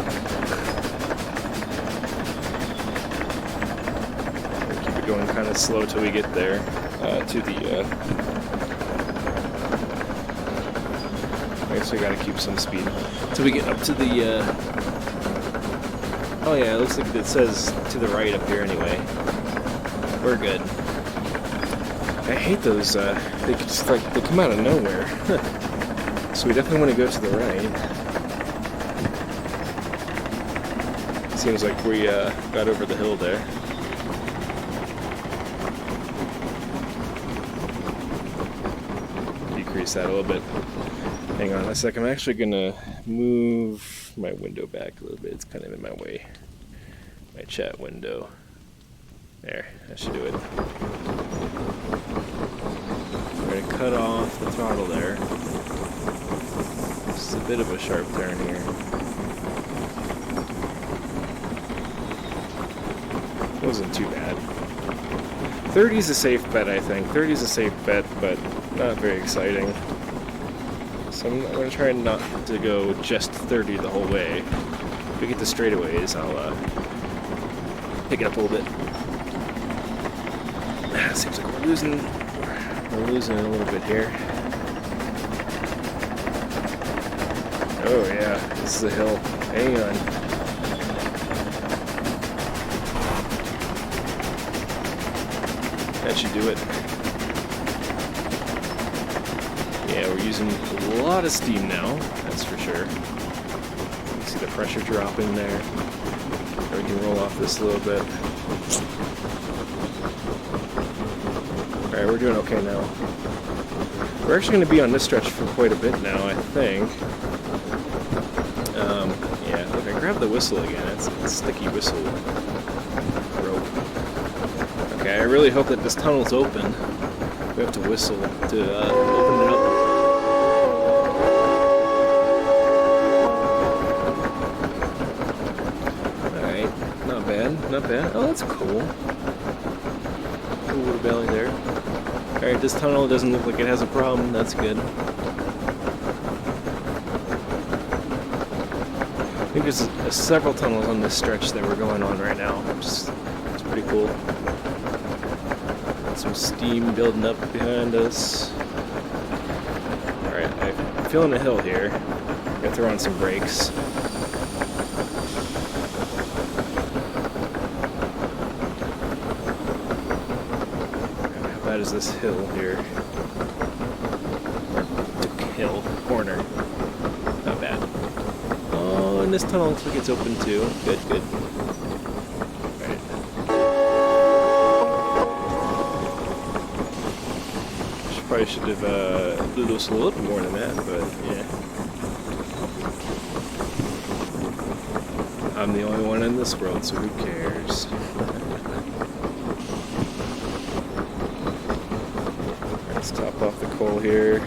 We'll keep it going kind of slow till we get there to the. I guess we gotta keep some speed till we get up to the. Oh yeah, it looks like it says to the right up here anyway. We're good. I hate those, they just they come out of nowhere. So we definitely want to go to the right. Seems like we got over the hill there. Decrease that a little bit. Hang on a sec, I'm actually going to move my window back a little bit. It's kind of in my way. My chat window. There, that should do it. We're going to cut off the throttle there. This is a bit of a sharp turn here. Wasn't too bad. 30's a safe bet, I think. 30's a safe bet, but not very exciting. So I'm going to try not to go just 30 the whole way. If we get the straightaways, I'll Pick it up a little bit. Seems like we're losing a little bit here. Oh yeah, this is a hill. Hang on. That should do it. Yeah, we're using a lot of steam now, that's for sure. You see the pressure dropping there. We can roll off this a little bit. Alright, we're doing okay now. We're actually going to be on this stretch for quite a bit now, I think. Yeah, look, I grabbed the whistle again. It's a sticky whistle rope. Okay, I really hope that this tunnel's open. We have to whistle to open it up. Alright, not bad, not bad. Oh, that's cool. Cool little belly there. Alright, this tunnel doesn't look like it has a problem. That's good. I think there's several tunnels on this stretch that we're going on right now. It's pretty cool. Got some steam building up behind us. Alright, I'm feeling a hill here. Gotta throw on some brakes. How bad is this hill here? Hill, corner. Not bad. Oh, and this tunnel looks like it's open too. Good, good. Alright. Probably should have blew this a little bit more than that, but yeah. I'm the only one in this world, so who cares? Let's top off the coal here.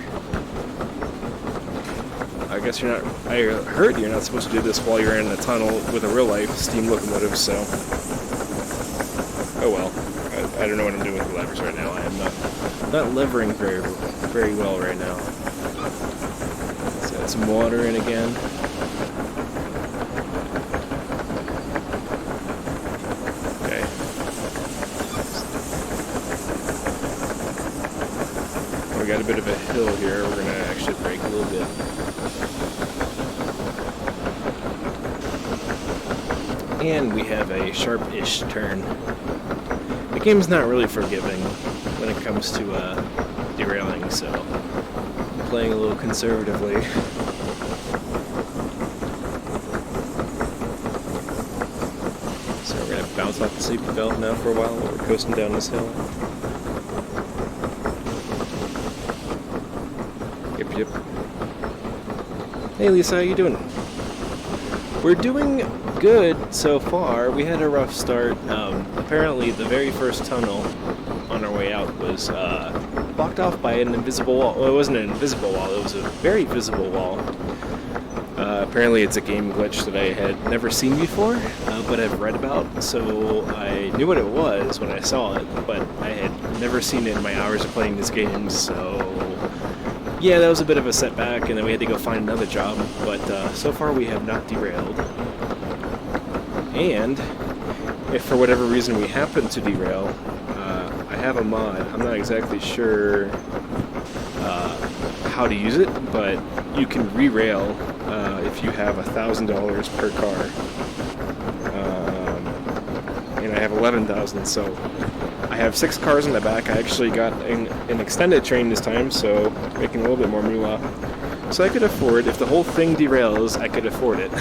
I guess you're not. I heard you're not supposed to do this while you're in a tunnel with a real life steam locomotive, so. Oh well. I don't know what I'm doing with the levers right now. I am not levering very well right now. Let's add some water in again. Okay. We got a bit of a hill here. We're gonna actually brake a little bit. And we have a sharp-ish turn. The game's not really forgiving when it comes to derailing, so I'm playing a little conservatively. So we're going to bounce off the safety valve now for a while while we're coasting down this hill. Yep, yep. Hey Lisa, how you doing? We're doing good so far. We had a rough start. Apparently the very first tunnel on our way out was blocked off by an invisible wall. Well, it wasn't an invisible wall, it was a very visible wall. Apparently it's a game glitch that I had never seen before, but I've read about, so I knew what it was when I saw it, but I had never seen it in my hours of playing this game, so yeah, that was a bit of a setback, and then we had to go find another job, but so far we have not derailed. And if for whatever reason we happen to derail, I have a mod. I'm not exactly sure how to use it, but you can re-rail if you have $1,000 per car. And I have 11,000, so I have 6 cars in the back. I actually got an extended train this time, so making a little bit more moolah. So I could afford, if the whole thing derails, I could afford it,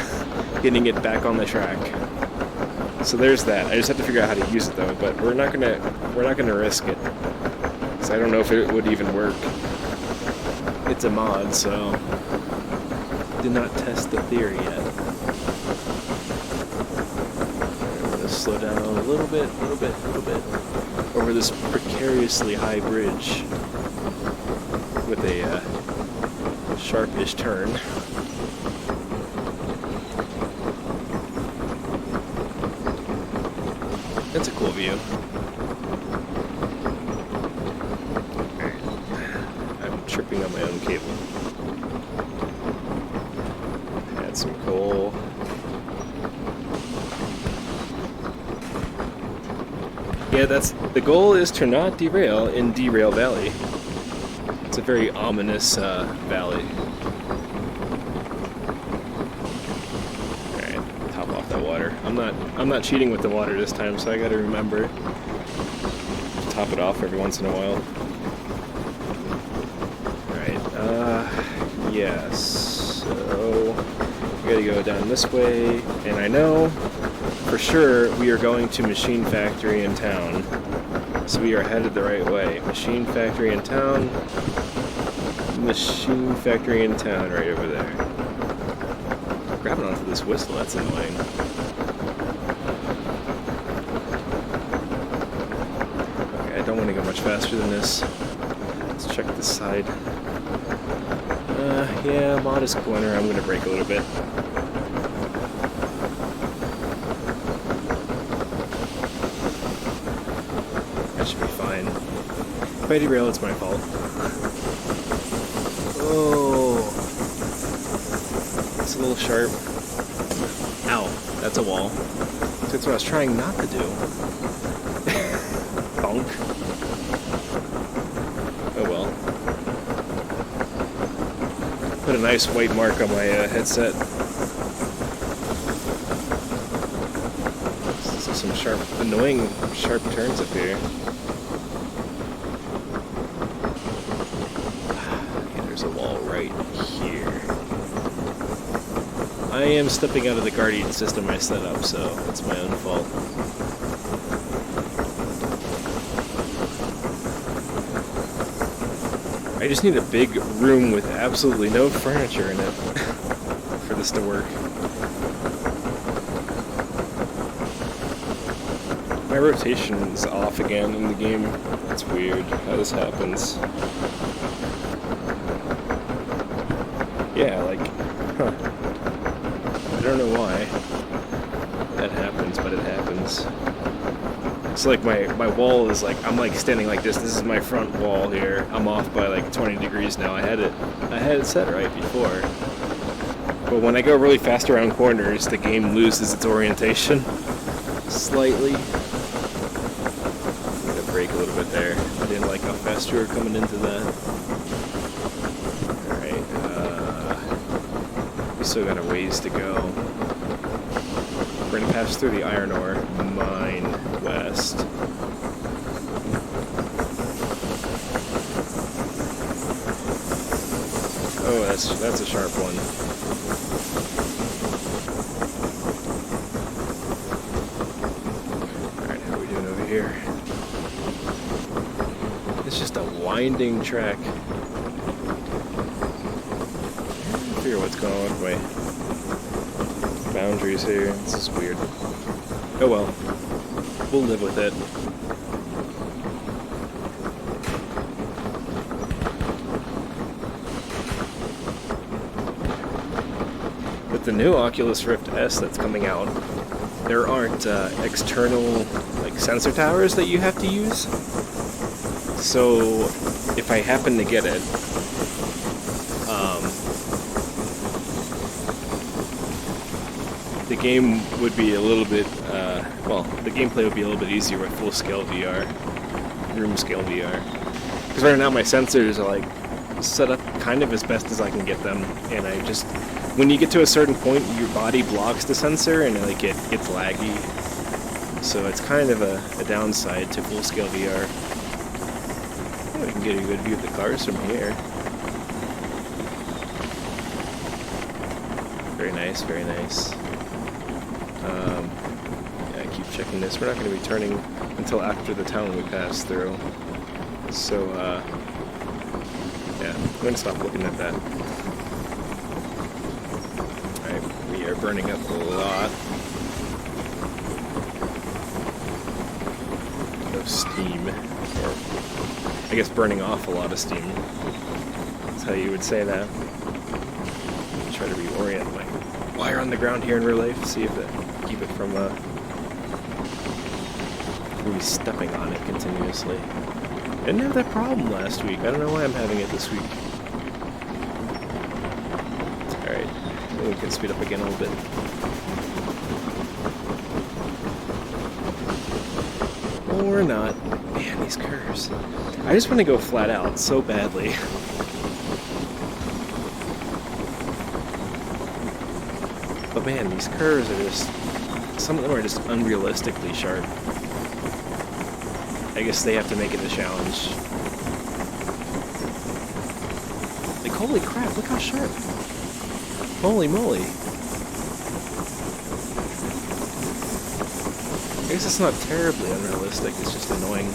getting it back on the track. So there's that. I just have to figure out how to use it though, but we're not gonna risk it. So I don't know if it would even work. It's a mod, so did not test the theory yet. I'm gonna slow down a little bit over this precariously high bridge with a sharpish turn. That's a cool view. I'm tripping on my own cable. Add some coal. Yeah, that's the goal is to not derail in Derail Valley. It's a very ominous valley. Alright, top off that water. I'm not cheating with the water this time, so I gotta remember to top it off every once in a while. Alright, yes. So we gotta go down this way, and I know for sure we are going to Machine Factory in town. So we are headed the right way. Machine Factory in town. Machine Factory in town, right over there. Grabbing onto this whistle, that's annoying. Okay, I don't want to go much faster than this. Let's check this side. Yeah, modest corner. I'm gonna brake a little bit. That should be fine. If I derail, it's my fault. Oh, it's a little sharp. Ow, that's a wall. That's what I was trying not to do. Bonk. Oh well. Put a nice white mark on my headset. So some annoying sharp turns up here. There's a wall right here. I am stepping out of the guardian system I set up, so it's my own fault. I just need a big room with absolutely no furniture in it for this to work. My rotation's off again in the game. It's weird how this happens. Yeah, like, huh. I don't know why that happens, but it happens. It's like my wall is like, I'm like standing like this. This is my front wall here. I'm off by like 20 degrees now. I had it set right before. But when I go really fast around corners, the game loses its orientation slightly. I'm gonna brake a little bit there. I didn't like how fast you were coming into that. Alright, we still got a ways to go. We're gonna pass through the iron ore mine west. Oh, that's a sharp one. Alright, how are we doing over here? It's just a winding track. I figure what's going on with my boundaries here. This is weird. Oh well. We'll live with it. With the new Oculus Rift S that's coming out, there aren't external like sensor towers that you have to use. So if I happen to get it, the game would be a little bit, well, the gameplay would be a little bit easier with full-scale VR, room-scale VR. Because right now my sensors are like set up kind of as best as I can get them, and I just, when you get to a certain point, your body blocks the sensor and like it gets laggy. So it's kind of a downside to full-scale VR. Yeah, we can get a good view of the cars from here. Very nice, very nice. Yeah, keep checking this. We're not going to be turning until after the town we pass through. So, yeah, I'm going to stop looking at that. Alright, we are burning up a lot of steam. Or, I guess burning off a lot of steam. That's how you would say that. Try to reorient my wire on the ground here in real life, see if it keep it from me stepping on it continuously. I didn't have that problem last week. I don't know why I'm having it this week. Alright, we can speed up again a little bit. Or not. Man, these curves. I just want to go flat out so badly. But man, these curves are just... Some of them are just unrealistically sharp. I guess they have to make it a challenge. Like, holy crap, look how sharp. Holy moly. I guess it's not terribly unrealistic, it's just annoying.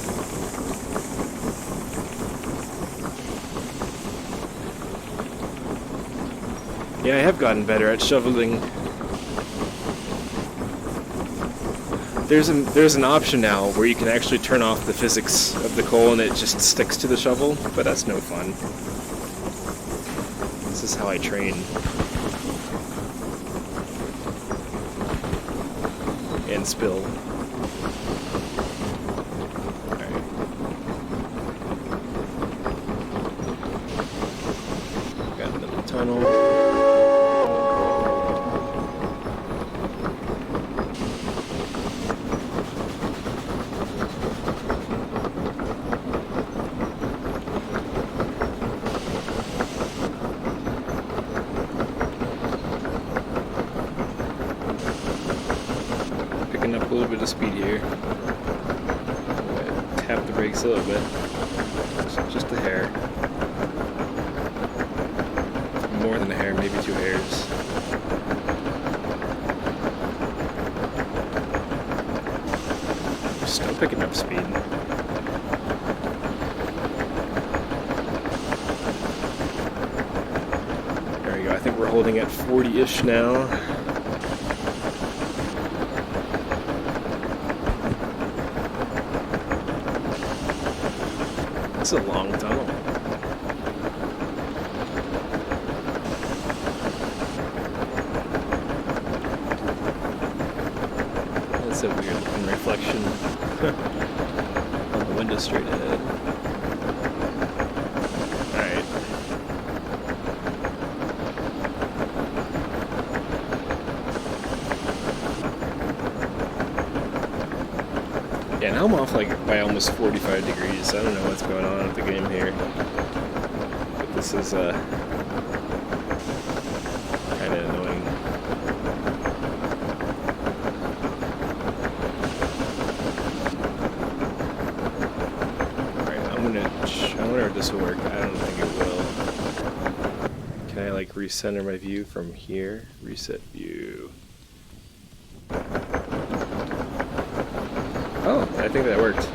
Yeah, I have gotten better at shoveling. There's an option now where you can actually turn off the physics of the coal and it just sticks to the shovel, but that's no fun. This is how I train. And spill. Alright. Got another tunnel. Up a little bit of speed here. Tap the brakes a little bit. Just a hair. More than a hair, maybe 2 hairs. Still picking up speed. There we go. I think we're holding at 40-ish now. It's a long tunnel. That's a weird looking reflection on the window straight ahead. Alright. Yeah, now I'm off like by almost 45 degrees. I don't know what's going on with the game here. But this is kind of annoying. Alright, I wonder if this will work. I don't think it will. Can I like recenter my view from here? Reset view. Oh, I think that worked.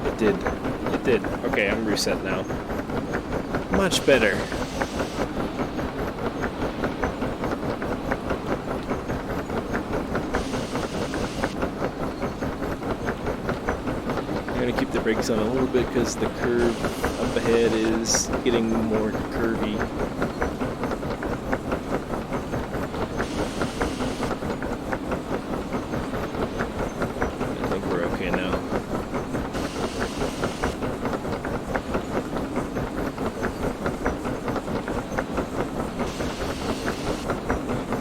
It did. It did. Okay, I'm reset now. Much better. I'm gonna keep the brakes on a little bit because the curve up ahead is getting more curvy.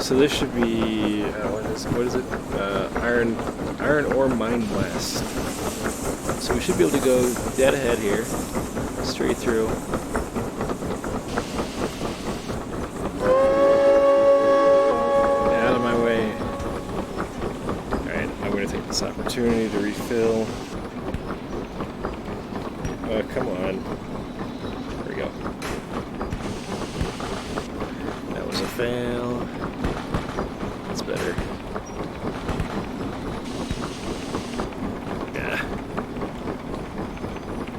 So this should be what is it? Iron ore mine west. So we should be able to go dead ahead here, straight through. Get out of my way. All right, I'm going to take this opportunity to refill. Oh, come on. There we go. That was a fail. Better. Yeah.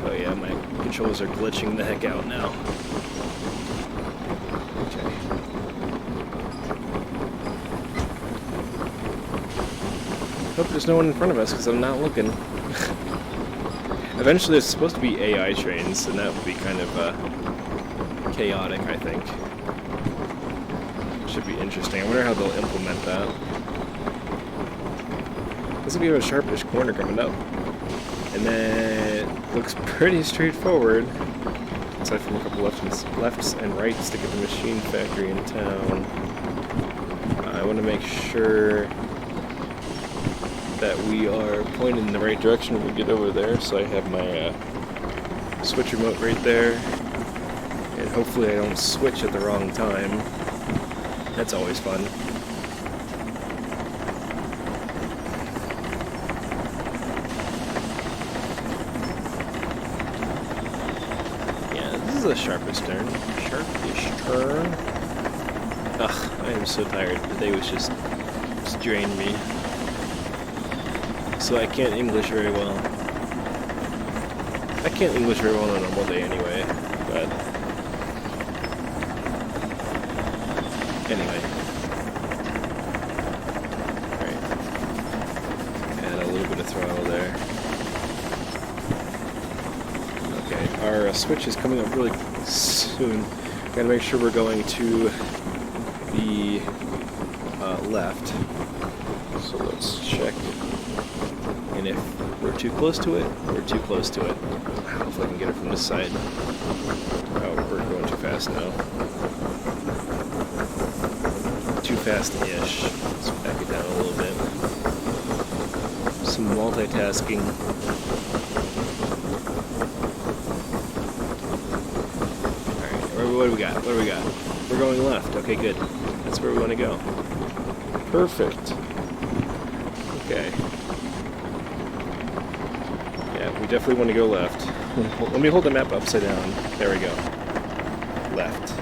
Oh yeah, my controls are glitching the heck out now. Okay. Hope there's no one in front of us because I'm not looking. Eventually there's supposed to be AI trains and that would be kind of chaotic, I think. Should be interesting. I wonder how they'll implement that. This will be a sharpish corner coming up. And then it looks pretty straightforward. Aside from a couple lefts and rights to get the machine factory in town. I want to make sure that we are pointed in the right direction when we get over there. So I have my switch remote right there, and hopefully I don't switch at the wrong time. That's always fun. Yeah, this is a sharpish turn. Sharpish turn. Ugh, I am so tired. The day was just drained me. So I can't English very well. I can't English very well on a normal day anyway, but anyway. Alright. Add a little bit of throttle there. Okay, our switch is coming up really soon. Gotta make sure we're going to the left. So let's check. And if we're too close to it, we're too close to it. Hopefully I can get it from this side. Oh, we're going too fast now. Too fast-ish. Let's back it down a little bit. Some multitasking. Alright, what do we got? What do we got? We're going left. Okay, good. That's where we want to go. Perfect. Okay. Yeah, we definitely want to go left. Let me hold the map upside down. There we go. Left.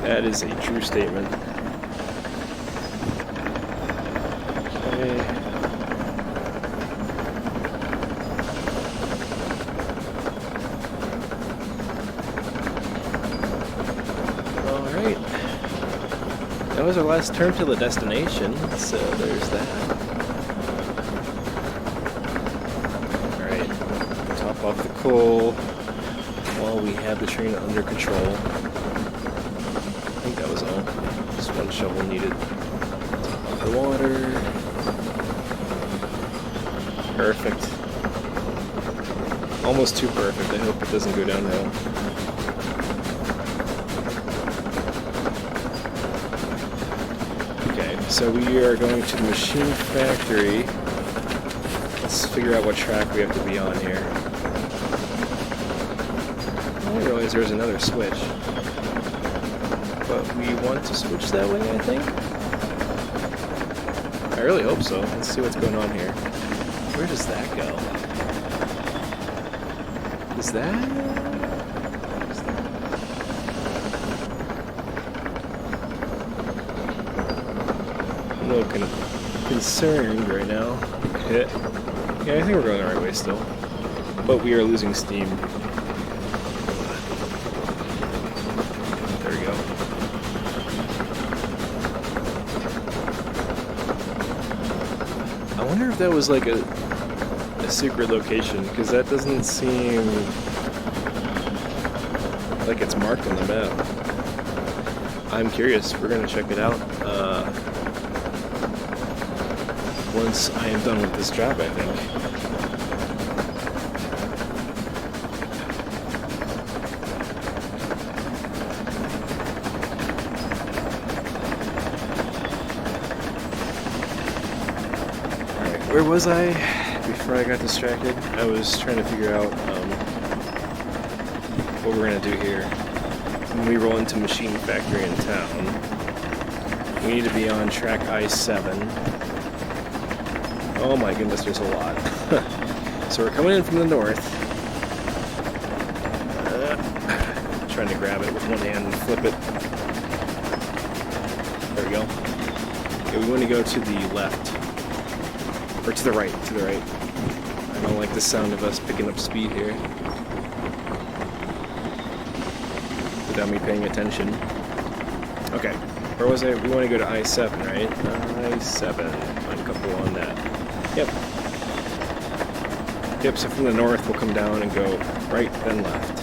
That is a true statement. Okay. Alright. That was our last turn to the destination, so there's that. Top off the coal while we have the train under control. I think that was all. Just one shovel needed. Top off the water. Perfect. Almost too perfect. I hope it doesn't go downhill. Okay, so we are going to the machine factory. Let's figure out what track we have to be on here. I didn't realize there was another switch. But we want to switch that way, I think? I really hope so. Let's see what's going on here. Where does that go? Is that... I'm a little kind of concerned right now. Yeah, I think we're going the right way still. But we are losing steam. There we go. I wonder if that was like a secret location, because that doesn't seem like it's marked on the map. I'm curious. We're going to check it out once I am done with this job, I think. Alright, where was I before I got distracted? I was trying to figure out what we're going to do here. When we roll into Machine Factory in town, we need to be on track I-7. Oh my goodness, there's a lot. So we're coming in from the north. Trying to grab it with one hand and flip it. There we go. Okay, we want to go to the left. Or to the right, to the right. I don't like the sound of us picking up speed here. Without me paying attention. Okay, where was I? We want to go to I-7, right? I-7. Uncouple on that. Yep. Yep, so from the north we'll come down and go right, then left.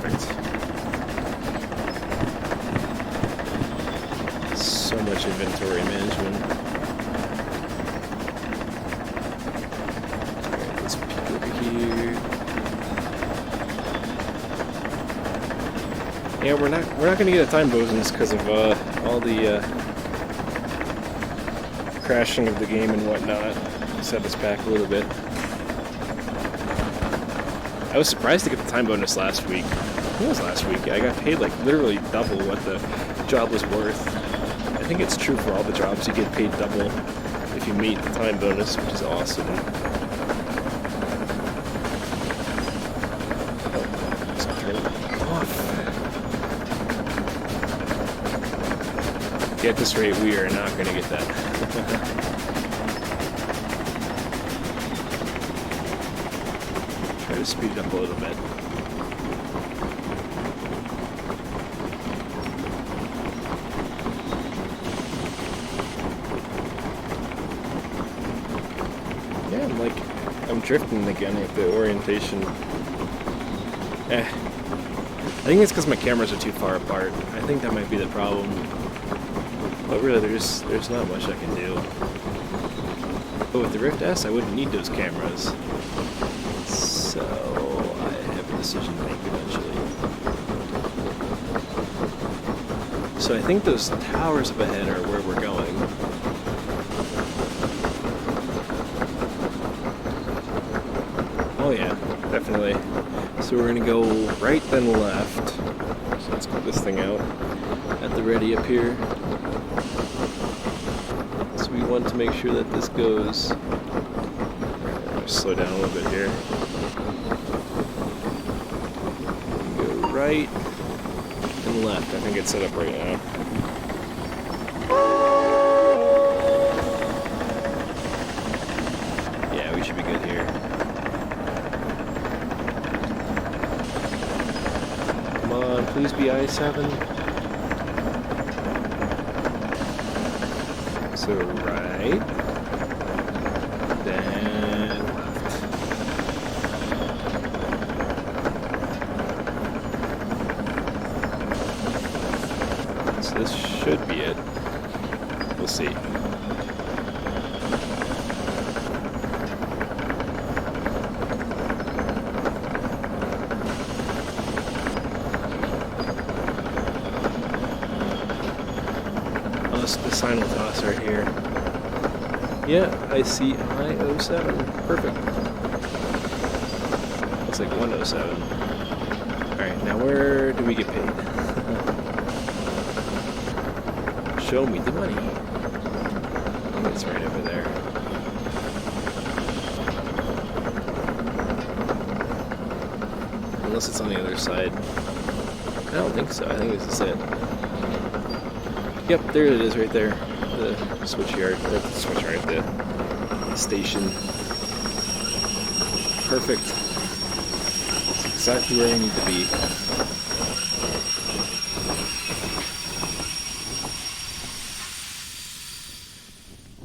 Perfect. So much inventory management. Alright, let's peek over here. Yeah, we're not gonna get a time bonus because of all the crashing of the game and whatnot set us back a little bit. I was surprised to get the time bonus last week. I think it was last week. I got paid like literally double what the job was worth. I think it's true for all the jobs. You get paid double if you meet the time bonus, which is awesome. So turn it off. At this rate, we are not going to get that. Try to speed it up a little bit. Yeah, I'm drifting again with the orientation. I think it's because my cameras are too far apart. I think that might be the problem. But really, there's not much I can do. But with the Rift S, I wouldn't need those cameras. So I have a decision to make eventually. So I think those towers up ahead are where we're going. Oh yeah, definitely. So we're gonna go right then left. So let's get this thing out at the ready up here. So we want to make sure that this goes. Just slow down a little bit here. Go right and left. I think it's set up right now. Yeah, we should be good here. Come on, please be I-7. So right, then left. So this should be it. We'll see. The sign will toss right here. Yeah, I see I-07. Perfect. Looks like 107. Alright, now where do we get paid? Show me the money. Oh, it's right over there. Unless it's on the other side. I don't think so. I think this is it. Yep, there it is right there. The switchyard, or the switchyard, the station. Perfect. That's exactly where I need to be.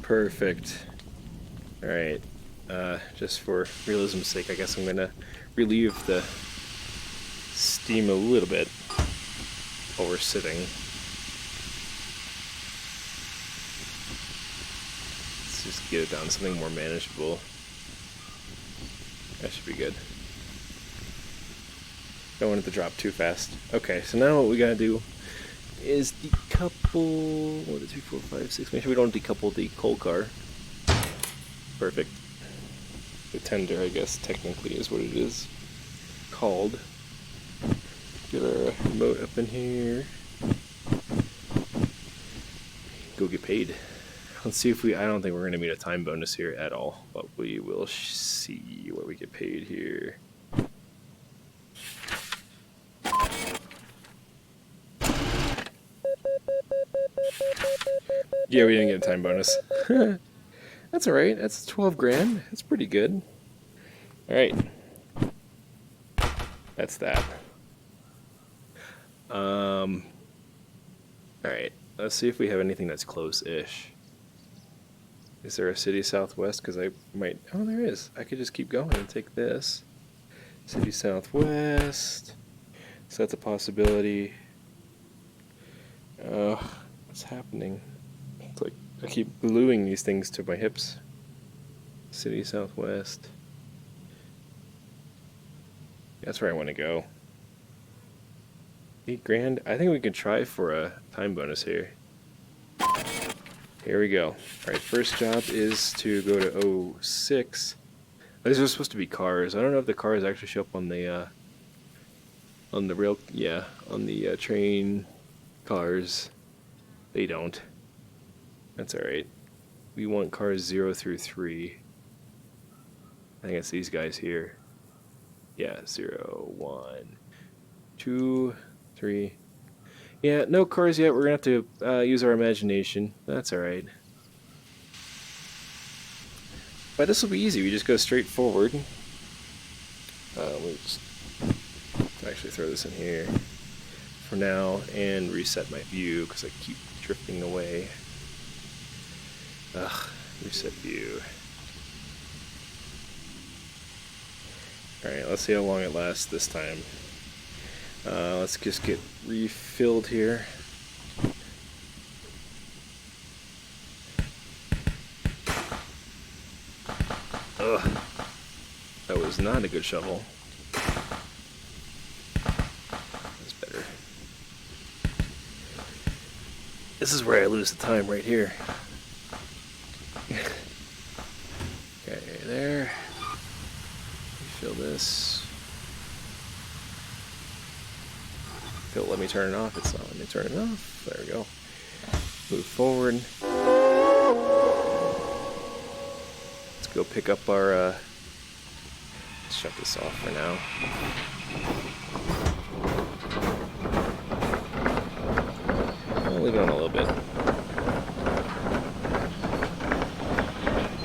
Perfect. Alright. Just for realism's sake, I guess I'm gonna relieve the steam a little bit while we're sitting. Just get it down to something more manageable. That should be good. Don't want it to drop too fast. Okay, so now what we gotta do is decouple 1, 2, 3, 4, 5, 6. Make sure we don't decouple the coal car. Perfect. The tender, I guess, technically is what it is called. Get our remote up in here. Go get paid. Let's see if I don't think we're going to meet a time bonus here at all, but we will see what we get paid here. Yeah, we didn't get a time bonus. That's alright, that's 12 grand. That's pretty good. Alright. That's that. Alright, let's see if we have anything that's close-ish. Is there a city southwest? Because I might... Oh, there is. I could just keep going and take this. City southwest. So that's a possibility. What's happening? It's like I keep gluing these things to my hips. City southwest. That's where I want to go. 8 grand? I think we could try for a time bonus here. here we go. Alright, first job is to go to 06. These are supposed to be cars. I don't know if the cars actually show up on the rail, yeah, on the train cars. They don't. That's alright. We want cars 0 through 3. I think it's these guys here. Yeah, 0, 1, 2, 3. Yeah, no cars yet. We're gonna have to use our imagination. That's alright. But this will be easy. We just go straight forward. We'll just actually throw this in here for now and reset my view because I keep drifting away. Ugh, reset view. Alright, let's see how long it lasts this time. Let's just get refilled here. Ugh, that was not a good shovel. That's better. This is where I lose the time right here. Okay, there. Refill this. If it'll let me turn it off, it's not letting me turn it off. There we go. Move forward. Let's go pick up our, let's shut this off for now. I'll leave it on a little bit.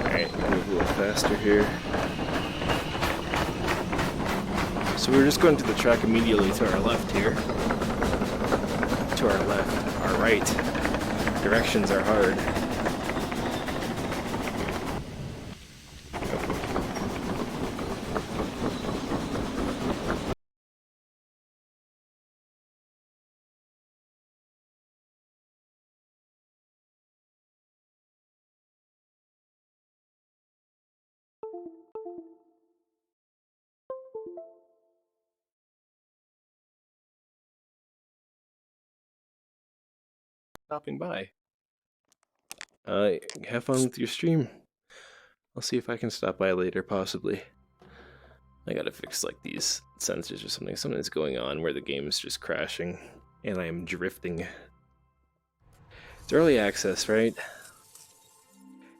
Alright, move a little faster here. So we're just going to the track immediately to our left here. To our left, our right. Directions are hard. Stopping by. Have fun with your stream. I'll see if I can stop by later, possibly. I gotta fix like these sensors or something. Something's going on where the game is just crashing and I am drifting. It's early access, right?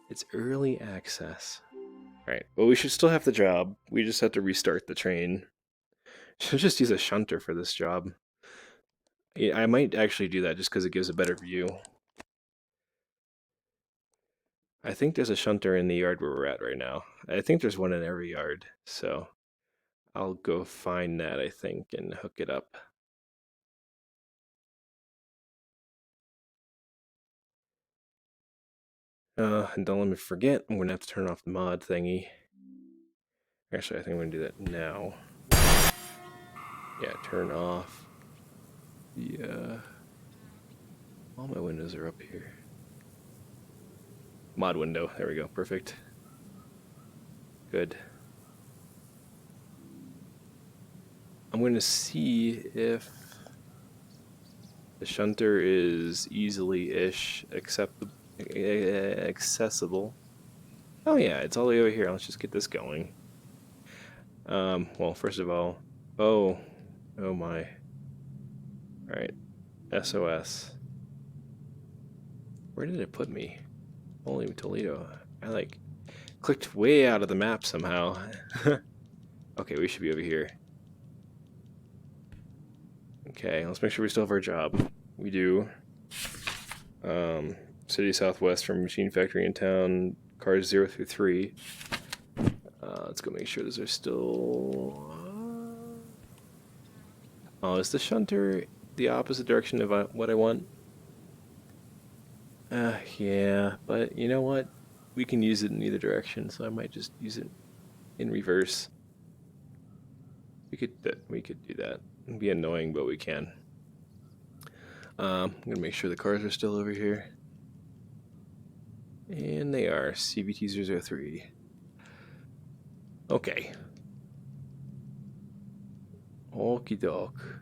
It's early access. Alright, well we should still have the job. We just have to restart the train. Should just use a shunter for this job. Yeah, I might actually do that just because it gives a better view. I think there's a shunter in the yard where we're at right now. I think there's one in every yard, so I'll go find that, I think, and hook it up. And don't let me forget, I'm going to have to turn off the mod thingy. Actually, I think I'm going to do that now. Yeah, turn off. Yeah. All my windows are up here. Mod window, there we go, perfect. Good. I'm going to see if the shunter is easily-ish accessible. Oh yeah, it's all the way over here. Let's just get this going. Well, first of all, oh my. Alright, SOS. Where did it put me? Holy Toledo. I like clicked way out of the map somehow. Okay, we should be over here. Okay, let's make sure we still have our job. We do. City southwest from machine factory in town, cars 0 through 3. Let's go make sure those are still... Oh, is the shunter the opposite direction of what I want? Yeah, but you know what? We can use it in either direction, so I might just use it in reverse. We could do that. It'd be annoying, but we can. I'm gonna make sure the cars are still over here. And they are. CVT-003. Okay. Okie doke.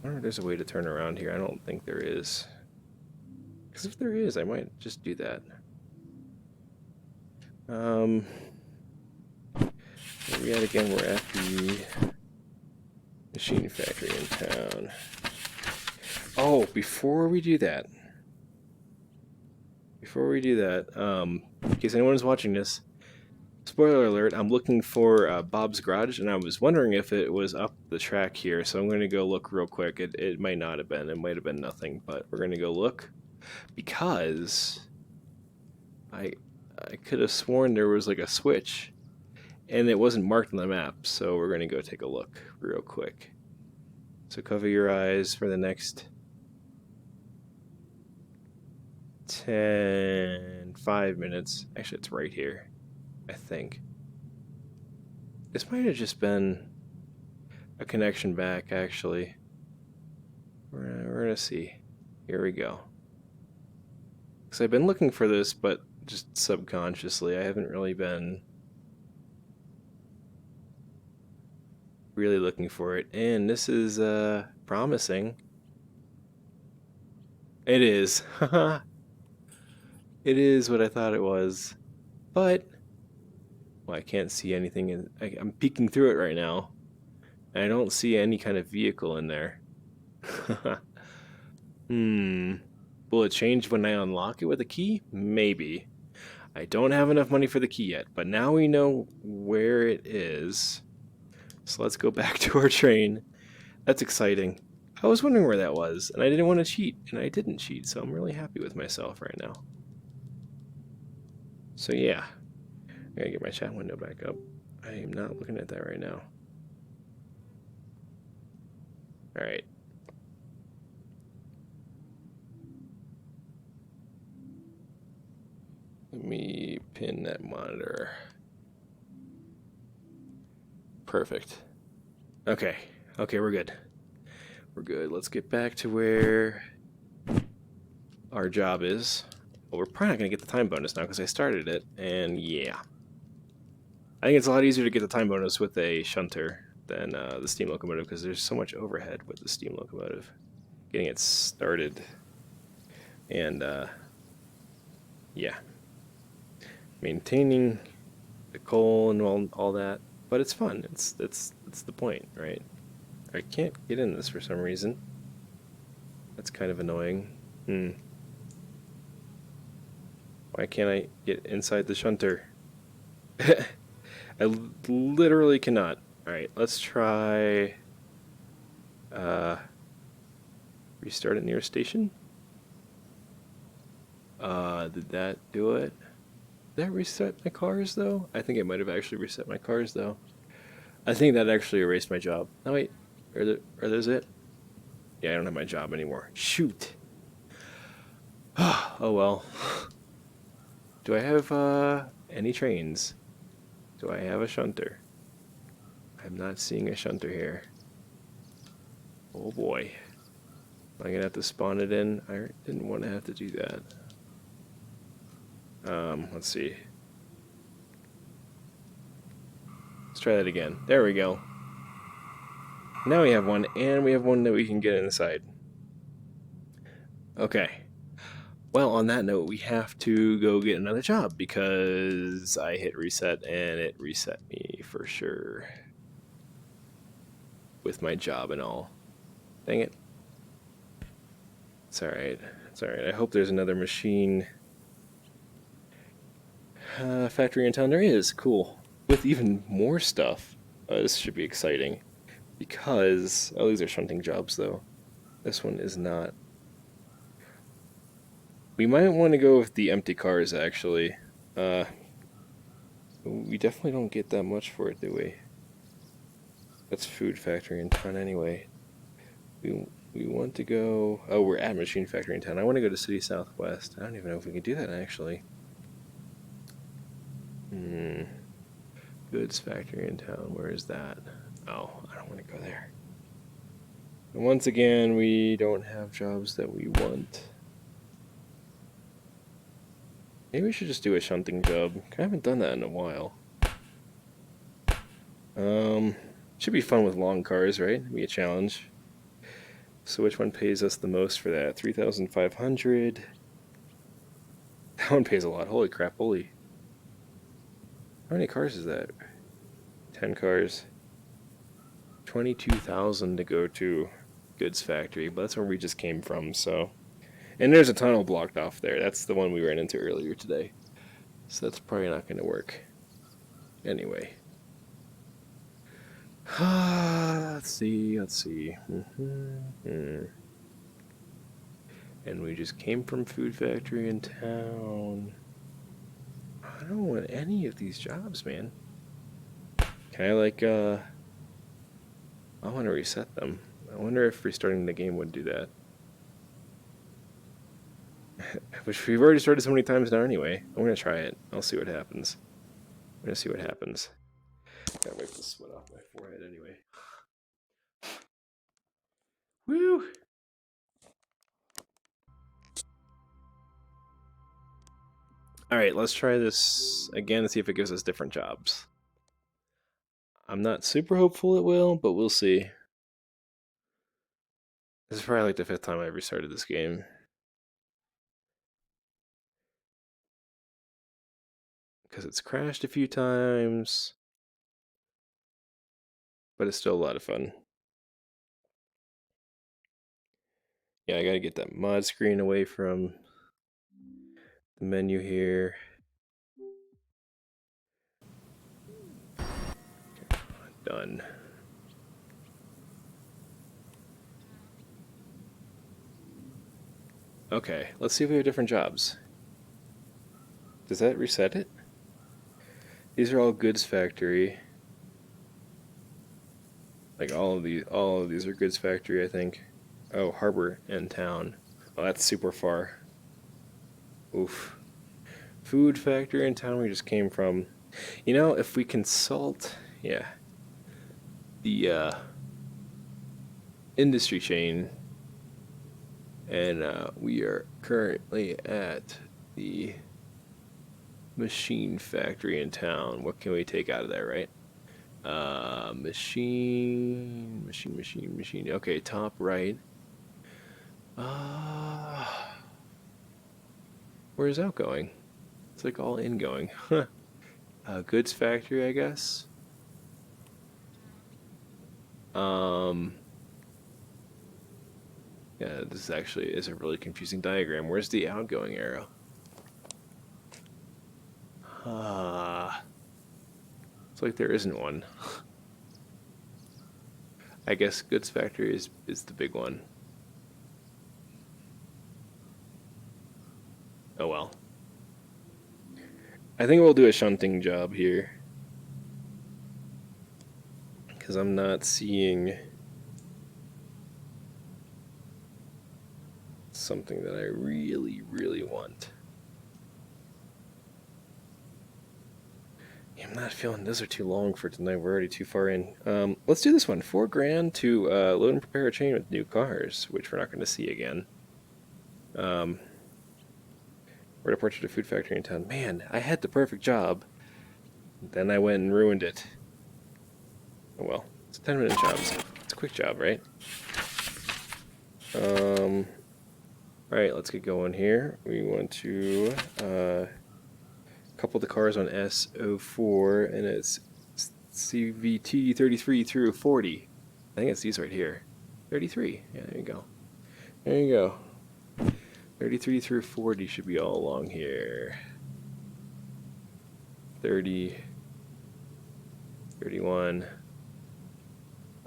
I wonder if there's a way to turn around here. I don't think there is. Because if there is, I might just do that. Where we at again? We're at the machine factory in town. Oh, before we do that, in case anyone's watching this, spoiler alert, I'm looking for Bob's Garage, and I was wondering if it was up the track here, so I'm going to go look real quick. It might not have been. It might have been nothing, but we're going to go look, because I could have sworn there was like a switch, and it wasn't marked on the map, so we're going to go take a look real quick. So cover your eyes for the next 5 minutes. Actually, it's right here, I think. This might have just been a connection back, actually. We're gonna see. Here we go. Because I've been looking for this, but just subconsciously. I haven't really been really looking for it. And this is promising. It is. It is what I thought it was. But well, I can't see anything. I'm peeking through it right now. And I don't see any kind of vehicle in there. Will it change when I unlock it with a key? Maybe. I don't have enough money for the key yet, but now we know where it is. So let's go back to our train. That's exciting. I was wondering where that was, and I didn't want to cheat, and I didn't cheat, so I'm really happy with myself right now. So yeah, I gotta get my chat window back up. I am not looking at that right now. Alright. Let me pin that monitor. Perfect. Okay. Okay, we're good. We're good. Let's get back to where our job is. Well, we're probably not going to get the time bonus now because I started it, and yeah. I think it's a lot easier to get the time bonus with a shunter than the steam locomotive because there's so much overhead with the steam locomotive. Getting it started. And, yeah. Maintaining the coal and all that. But it's fun. It's the point, right? I can't get in this for some reason. That's kind of annoying. Why can't I get inside the shunter? I literally cannot. Alright, let's try... restart at near station? Did that do it? Did that reset my cars, though? I think it might have actually reset my cars, though. I think that actually erased my job. No, wait. Are those it? Yeah, I don't have my job anymore. Shoot. Oh, well. Do I have, any trains? Do I have a shunter? I'm not seeing a shunter here. Oh, boy. Am I gonna have to spawn it in? I didn't want to have to do that. Let's see. Let's try that again. There we go. Now we have one, and we have one that we can get inside. Okay. Well, on that note, we have to go get another job because I hit reset and it reset me for sure. With my job and all. Dang it. It's alright. It's alright. I hope there's another machine factory in town. There is. Cool. With even more stuff. This should be exciting. Because... oh, these are shunting jobs, though. This one is not. We might want to go with the empty cars, actually. We definitely don't get that much for it, do we? That's food factory in town anyway. We want to go... oh, we're at machine factory in town. I want to go to City Southwest. I don't even know if we can do that, actually. Goods factory in town. Where is that? Oh, I don't want to go there. And once again, we don't have jobs that we want. Maybe we should just do a shunting job. I haven't done that in a while. Should be fun with long cars, right? It'd be a challenge. So which one pays us the most for that? 3,500. That one pays a lot. Holy crap, holy. How many cars is that? 10 cars. 22,000 to go to goods factory, but that's where we just came from, so. And there's a tunnel blocked off there. That's the one we ran into earlier today. So that's probably not going to work. Anyway. Let's see. And we just came from food factory in town. I don't want any of these jobs, man. Can I, like, I want to reset them. I wonder if restarting the game would do that. Which we've already started so many times now anyway. I'm going to try it. I'll see what happens. I'm going to see what happens. Gotta wipe the sweat off my forehead anyway. Woo! Alright, let's try this again and see if it gives us different jobs. I'm not super hopeful it will, but we'll see. This is probably like the 5th time I restarted this game. Because it's crashed a few times. But it's still a lot of fun. Yeah, I gotta get that mod screen away from the menu here. Done. Okay, let's see if we have different jobs. Does that reset it? These are all goods factory. Like all of these are goods factory, I think. Oh, harbor and town. Oh, that's super far. Oof. Food factory in town we just came from. You know, if we consult, yeah, the industry chain, and we are currently at the machine factory in town. What can we take out of there, right? Machine. Okay, top right. Where's that going? It's like all ingoing. Goods factory, I guess. Yeah, this actually is a really confusing diagram. Where's the outgoing arrow? It's like there isn't one. I guess goods factory is the big one. Oh well. I think we'll do a shunting job here. Because I'm not seeing something that I really, really want. I'm not feeling those are too long for tonight. We're already too far in. Let's do this one. $4,000 to load and prepare a chain with new cars, which we're not going to see again. We're to purchase a food factory in town. Man, I had the perfect job. Then I went and ruined it. Oh well, it's a 10-minute job. So it's a quick job, right? Alright, let's get going here. We want to couple the cars on S04, and it's CVT 33 through 40. I think it's these right here. 33. Yeah, there you go. There you go. 33 through 40 should be all along here. 30. 31.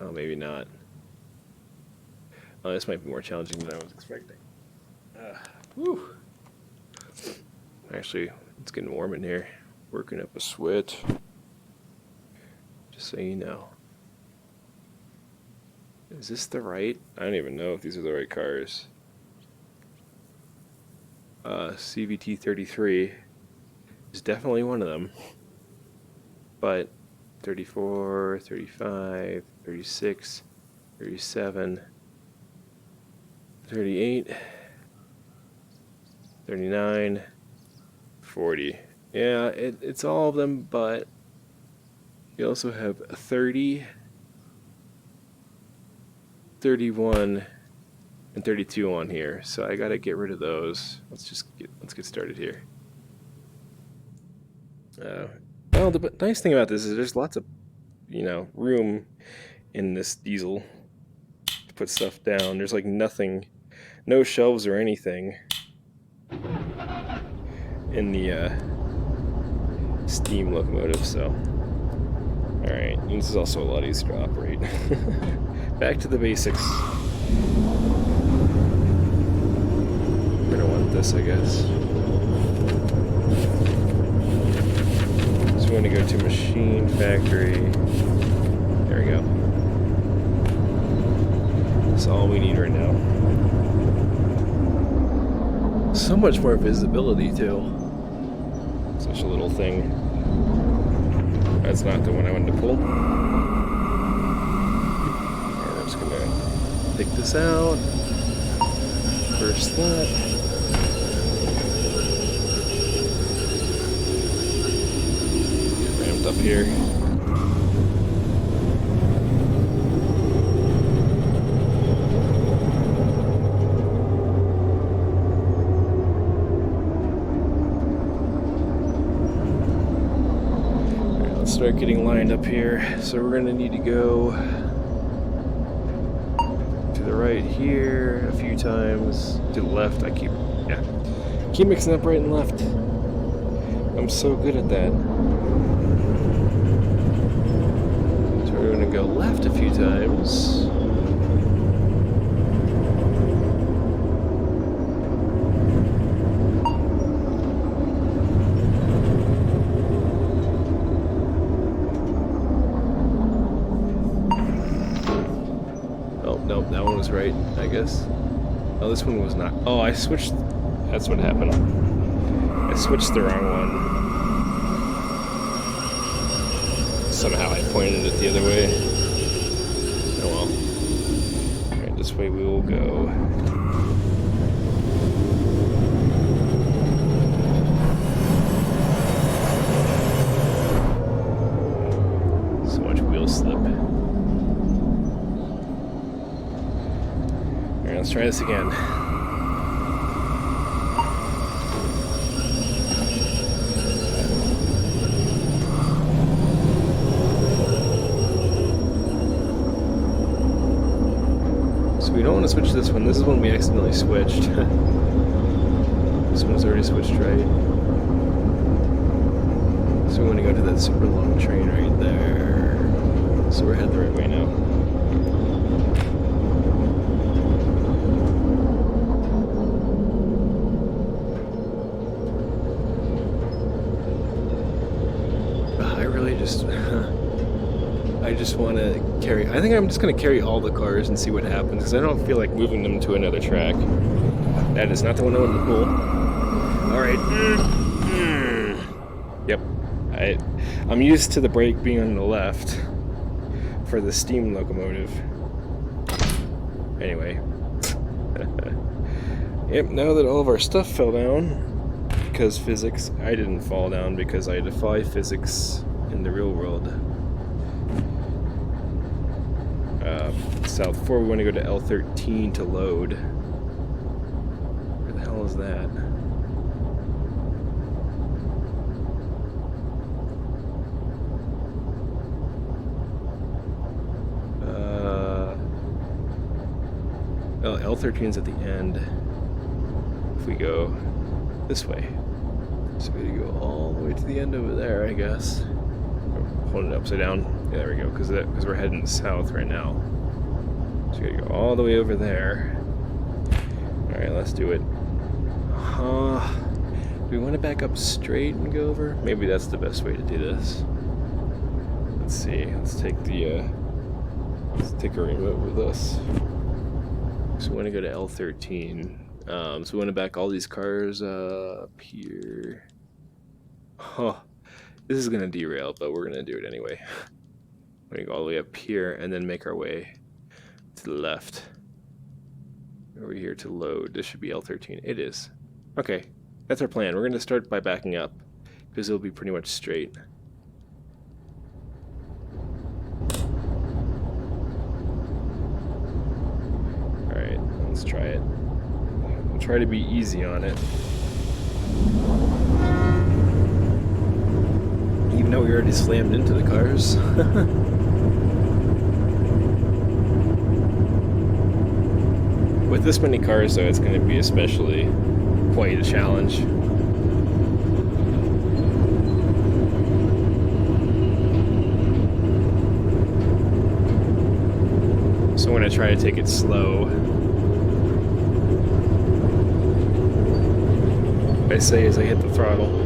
Oh, maybe not. Oh, this might be more challenging than I was expecting. Whew. Actually, it's getting warm in here. Working up a sweat. Just so you know. Is this the right? I don't even know if these are the right cars. CVT 33 is definitely one of them. But 34, 35, 36, 37, 38, 39, 40. Yeah, it's all of them, but you also have 30, 31, and 32 on here. So I gotta get rid of those. Let's get started here. Well, the nice thing about this is there's lots of, room in this diesel to put stuff down. There's like nothing, no shelves or anything in the steam locomotive, so. Alright, this is also a lot easier to operate. Back to the basics. We're gonna want this, I guess. So we're gonna go to machine factory. There we go. That's all we need right now. So much more visibility, too. Such a little thing. That's not the one I wanted to pull. Alright, we're just gonna pick this out. First slot. Get ramped up here. Start getting lined up here. So we're gonna need to go to the right here a few times, to the left. I keep mixing up right and left. I'm so good at that. So we're gonna go left a few times. Nope, that one was right, I guess. Oh, this one was not. Oh, I switched. That's what happened. I switched the wrong one. Somehow I pointed it the other way. Oh well. Alright, this way we will go. So much wheel slip. Let's try this again. So we don't want to switch this one. This is one we accidentally switched. This one's already switched right. So we want to go to that super long train right there. So we're headed the right way now. I just want to carry. I think I'm just going to carry all the cars and see what happens, because I don't feel like moving them to another track. That is not the one I want to pull. Alright. Yep. I'm used to the brake being on the left for the steam locomotive. Anyway. Yep, now that all of our stuff fell down, because physics, I didn't fall down because I defy physics in the real world. South 4, we want to go to L13 to load. Where the hell is that? Well, L13 is at the end. If we go this way. So we gotta go all the way to the end over there, I guess. Holding it upside down. Yeah, there we go, because we're heading south right now. So we gotta go all the way over there. Alright, let's do it. Do we want to back up straight and go over? Maybe that's the best way to do this. Let's see. Let's take our remote with us. So we want to go to L13. So we want to back all these cars up here. This is going to derail, but we're going to do it anyway. We're going to go all the way up here and then make our way to the left. Over here to load. This should be L13. It is. Okay, that's our plan. We're going to start by backing up, because it'll be pretty much straight. Alright, let's try it. We'll try to be easy on it. No, we already slammed into the cars. With this many cars, though, it's going to be especially quite a challenge. So I'm going to try to take it slow. I say as I hit the throttle.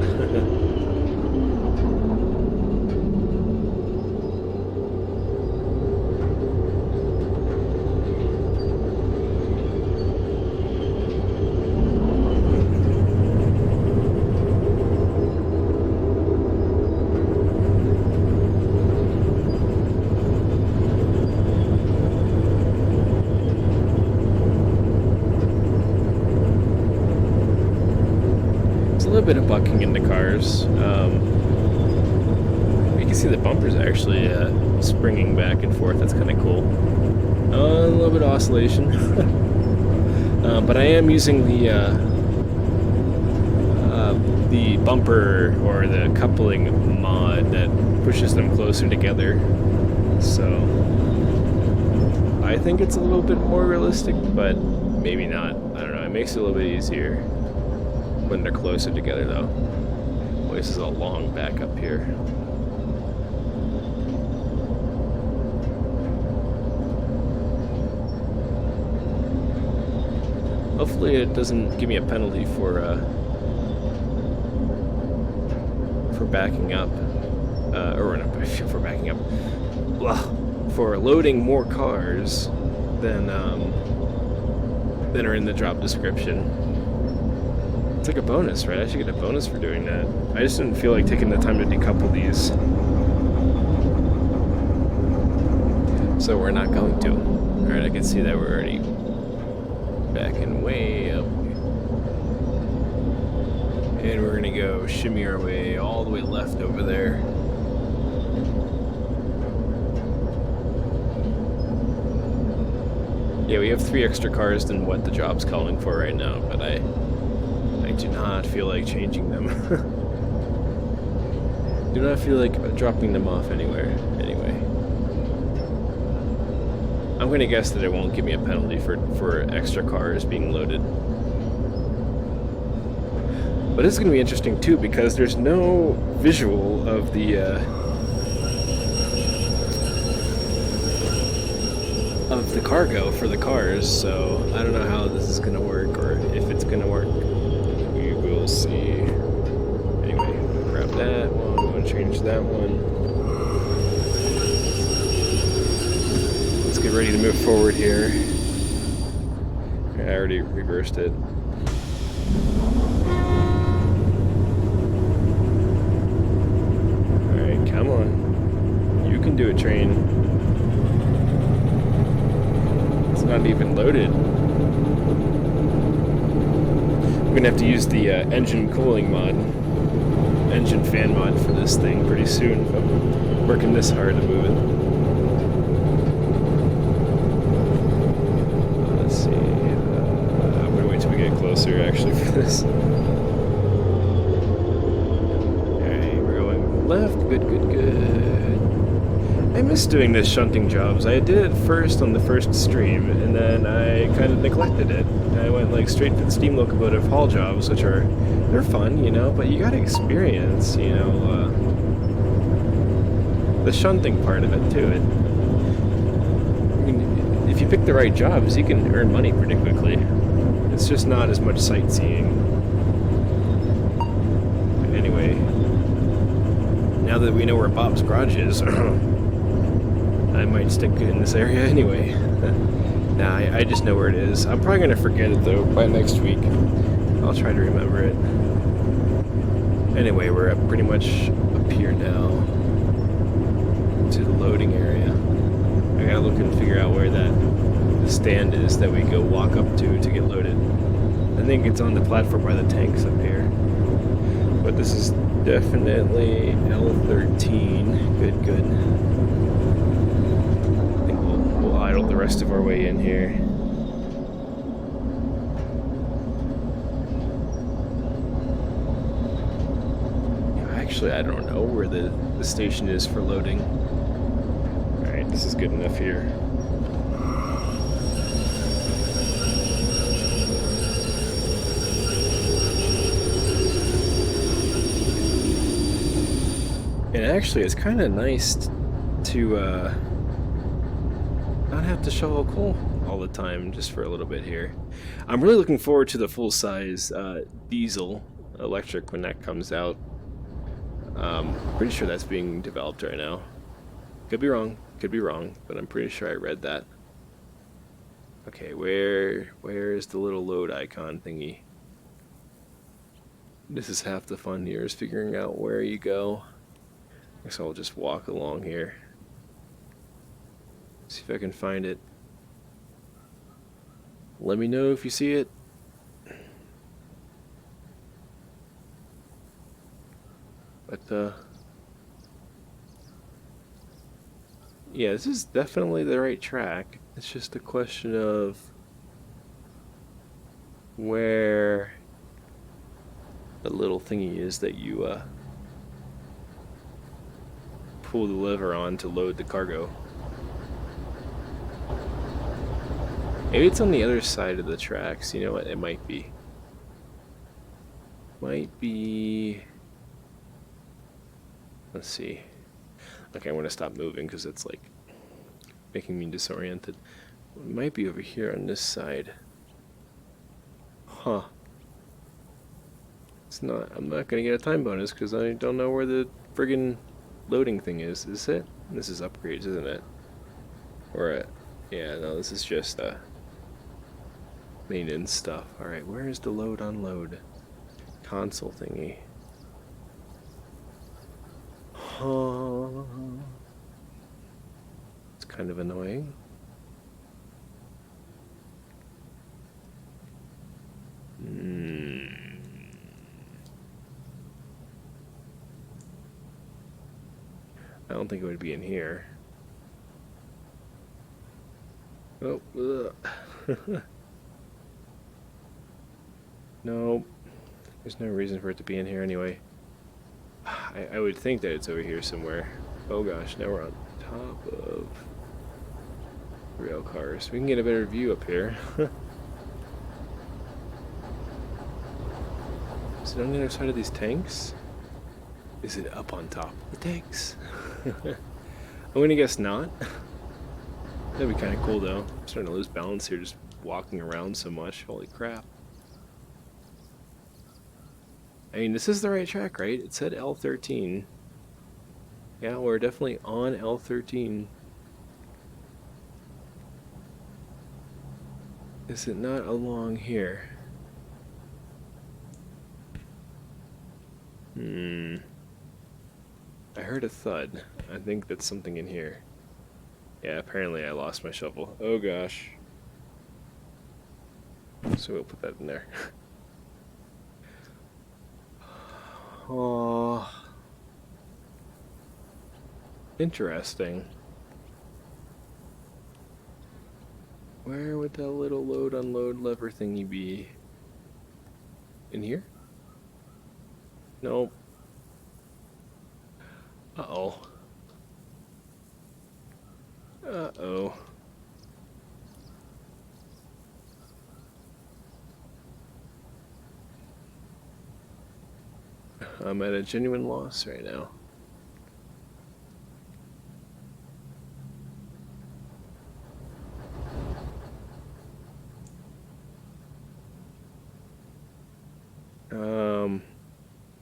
A little bit of bucking in the cars. You can see the bumpers actually springing back and forth. That's kind of cool. A little bit of oscillation. But I am using the bumper or the coupling mod that pushes them closer together. So I think it's a little bit more realistic, but maybe not. I don't know. It makes it a little bit easier when they're closer together, though. Boy, this is a long back up here. Hopefully it doesn't give me a penalty for backing up, or not for backing up, for loading more cars than are in the job description. It's like a bonus, right? I should get a bonus for doing that. I just didn't feel like taking the time to decouple these. So we're not going to. Alright, I can see that we're already backing way up. And we're gonna go shimmy our way all the way left over there. Yeah, we have 3 extra cars than what the job's calling for right now, but I do not feel like changing them. Do not feel like dropping them off anywhere. Anyway, I'm gonna guess that it won't give me a penalty for extra cars being loaded. But it's gonna be interesting too because there's no visual of the cargo for the cars, so I don't know how this is gonna work or if it's gonna work. We'll see. Anyway, grab that one. I'm gonna change that one. Let's get ready to move forward here. I already reversed it. Alright, come on. You can do it, train. It's not even loaded. I'm gonna have to use the engine cooling mod, engine fan mod for this thing pretty soon if I'm working this hard to move it. Let's see, I'm gonna wait till we get closer actually for this. Alright, we're going left, good. I miss doing this shunting jobs. I did it first on the first stream, and then I kind of neglected it. I went like straight for the steam locomotive haul jobs, which they're fun, you know, but you gotta experience, you know, the shunting part of it too. I mean, if you pick the right jobs, you can earn money pretty quickly. It's just not as much sightseeing. But anyway, now that we know where Bob's garage is, I might stick in this area anyway. Nah, I just know where it is. I'm probably gonna forget it though by next week. I'll try to remember it. Anyway, we're pretty much up here now to the loading area. I gotta look and figure out where the stand is that we go walk up to get loaded. I think it's on the platform by the tanks up here. But this is definitely L13. Good. We'll idle the rest of our way in here. Actually, I don't know where the station is for loading. Alright, this is good enough here. And actually, it's kind of nice to not have to shovel coal all the time, just for a little bit here. I'm really looking forward to the full-size diesel electric when that comes out. Pretty sure that's being developed right now. Could be wrong, but I'm pretty sure I read that. Okay, where is the little load icon thingy? This is half the fun here, is figuring out where you go. Guess I'll just walk along here. See if I can find it. Let me know if you see it. But, yeah, this is definitely the right track. It's just a question of where the little thingy is that you, pull the lever on to load the cargo. Maybe it's on the other side of the tracks. You know what? It might be. Let's see. Okay, I'm gonna stop moving because it's like making me disoriented. It might be over here on this side. Huh. It's not. I'm not gonna get a time bonus because I don't know where the friggin' loading thing is. Is it? This is upgrades, isn't it? Or yeah, no, this is just maintenance stuff. Alright, where is the load unload console thingy? It's kind of annoying. I don't think it would be in here. Oh, no. There's no reason for it to be in here anyway. I would think that it's over here somewhere. Oh gosh, now we're on top of rail cars. We can get a better view up here. Is it on the other side of these tanks? Is it up on top of the tanks? I'm gonna guess not. That'd be kind of cool though. I'm starting to lose balance here just walking around so much. Holy crap. I mean, this is the right track, right? It said L13. Yeah, we're definitely on L13. Is it not along here? I heard a thud. I think that's something in here. Yeah, apparently I lost my shovel. Oh gosh. So we'll put that in there. Oh, interesting. Where would that little load unload lever thingy be? In here? Nope. Uh-oh. Uh-oh. I'm at a genuine loss right now.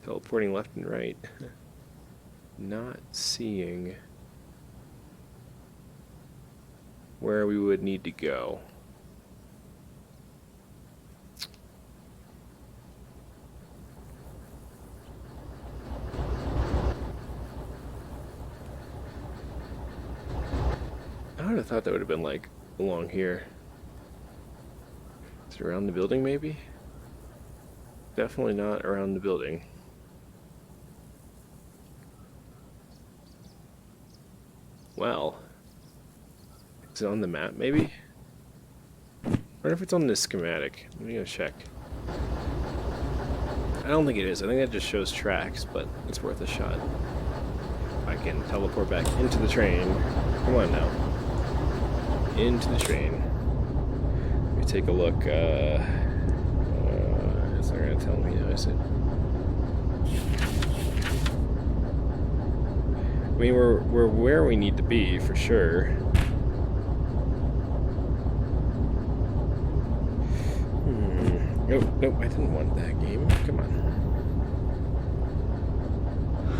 Teleporting left and right. Not seeing where we would need to go. I would have thought that would have been like along here. Is it around the building maybe? Definitely not around the building. Well, is it on the map maybe? I wonder if it's on this schematic. Let me go check. I don't think it is. I think that just shows tracks, but it's worth a shot. I can teleport back into the train. Come on now. Into the train. Let me take a look. It's not going to tell me now, is it? I mean, we're where we need to be, for sure. Nope, I didn't want that game. Come on.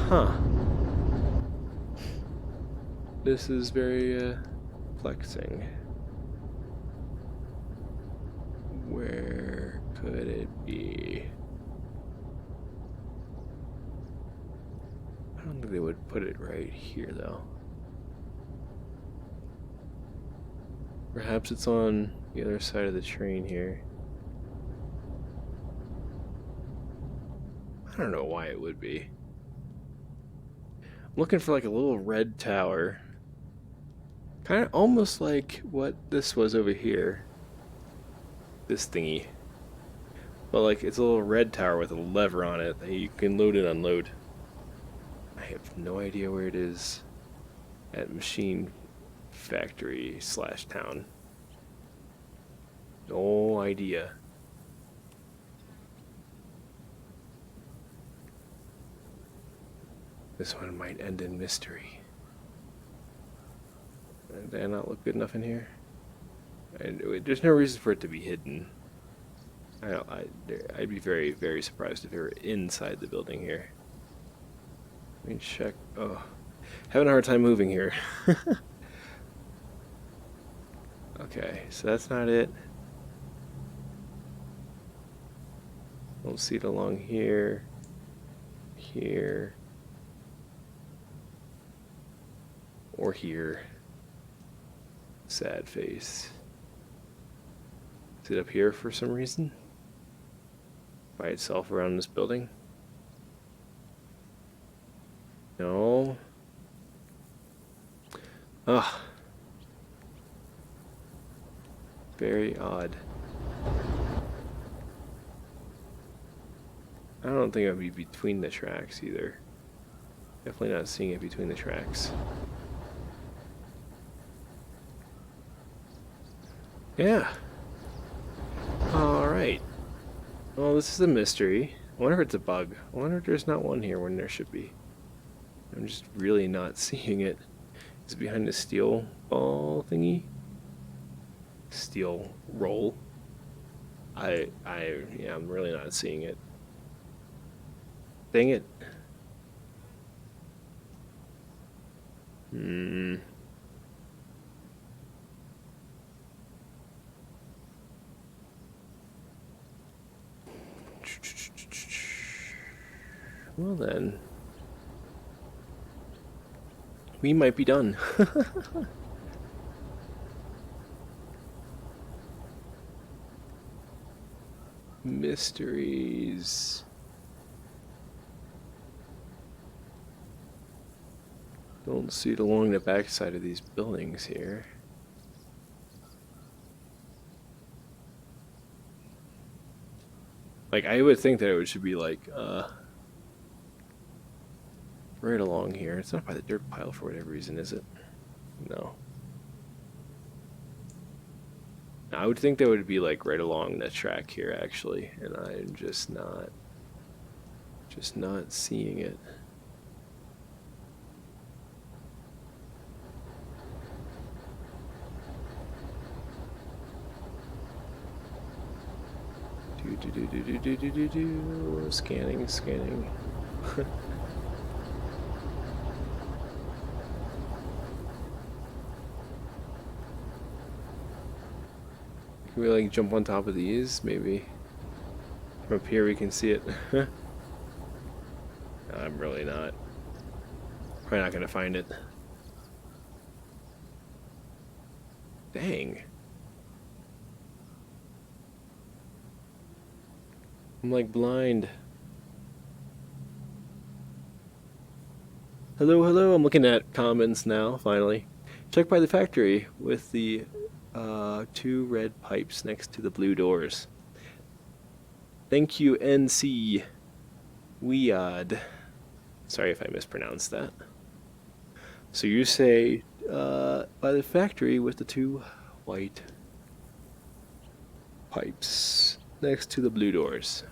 Huh. This is very, flexing. Where could it be? I don't think they would put it right here, though. Perhaps it's on the other side of the train here. I don't know why it would be. I'm looking for like a little red tower. Kind of almost like what this was over here. This thingy. But like it's a little red tower with a lever on it that you can load and unload. I have no idea where it is at Machine Factory / town. No idea. This one might end in mystery. Did I not look good enough in here? There's no reason for it to be hidden. I'd be very, very surprised if it were inside the building here. Let me check. Oh, having a hard time moving here. Okay, so that's not it. Don't see it along here. Here. Or here. Sad face. Is it up here for some reason? By itself around this building? No. Ugh. Very odd. I don't think it would be between the tracks either. Definitely not seeing it between the tracks. Yeah. Alright. Well, this is a mystery. I wonder if it's a bug. I wonder if there's not one here when there should be. I'm just really not seeing it. Is it behind the steel ball thingy? Steel roll? Yeah, I'm really not seeing it. Dang it. Well then, we might be done. Mysteries. Don't see it along the backside of these buildings here. Like, I would think that it should be like, right along here. It's not by the dirt pile for whatever reason, is it? No. I would think that would be like right along the track here, actually, and I'm just not seeing it. Scanning. Can we like jump on top of these? Maybe. From up here we can see it. I'm really not. Probably not gonna find it. Dang. I'm like blind. Hello, I'm looking at comments now, finally. Check by the factory with the 2 red pipes next to the blue doors. Thank you, NC. Wead. Sorry if I mispronounced that. So you say by the factory with the two white pipes next to the blue doors.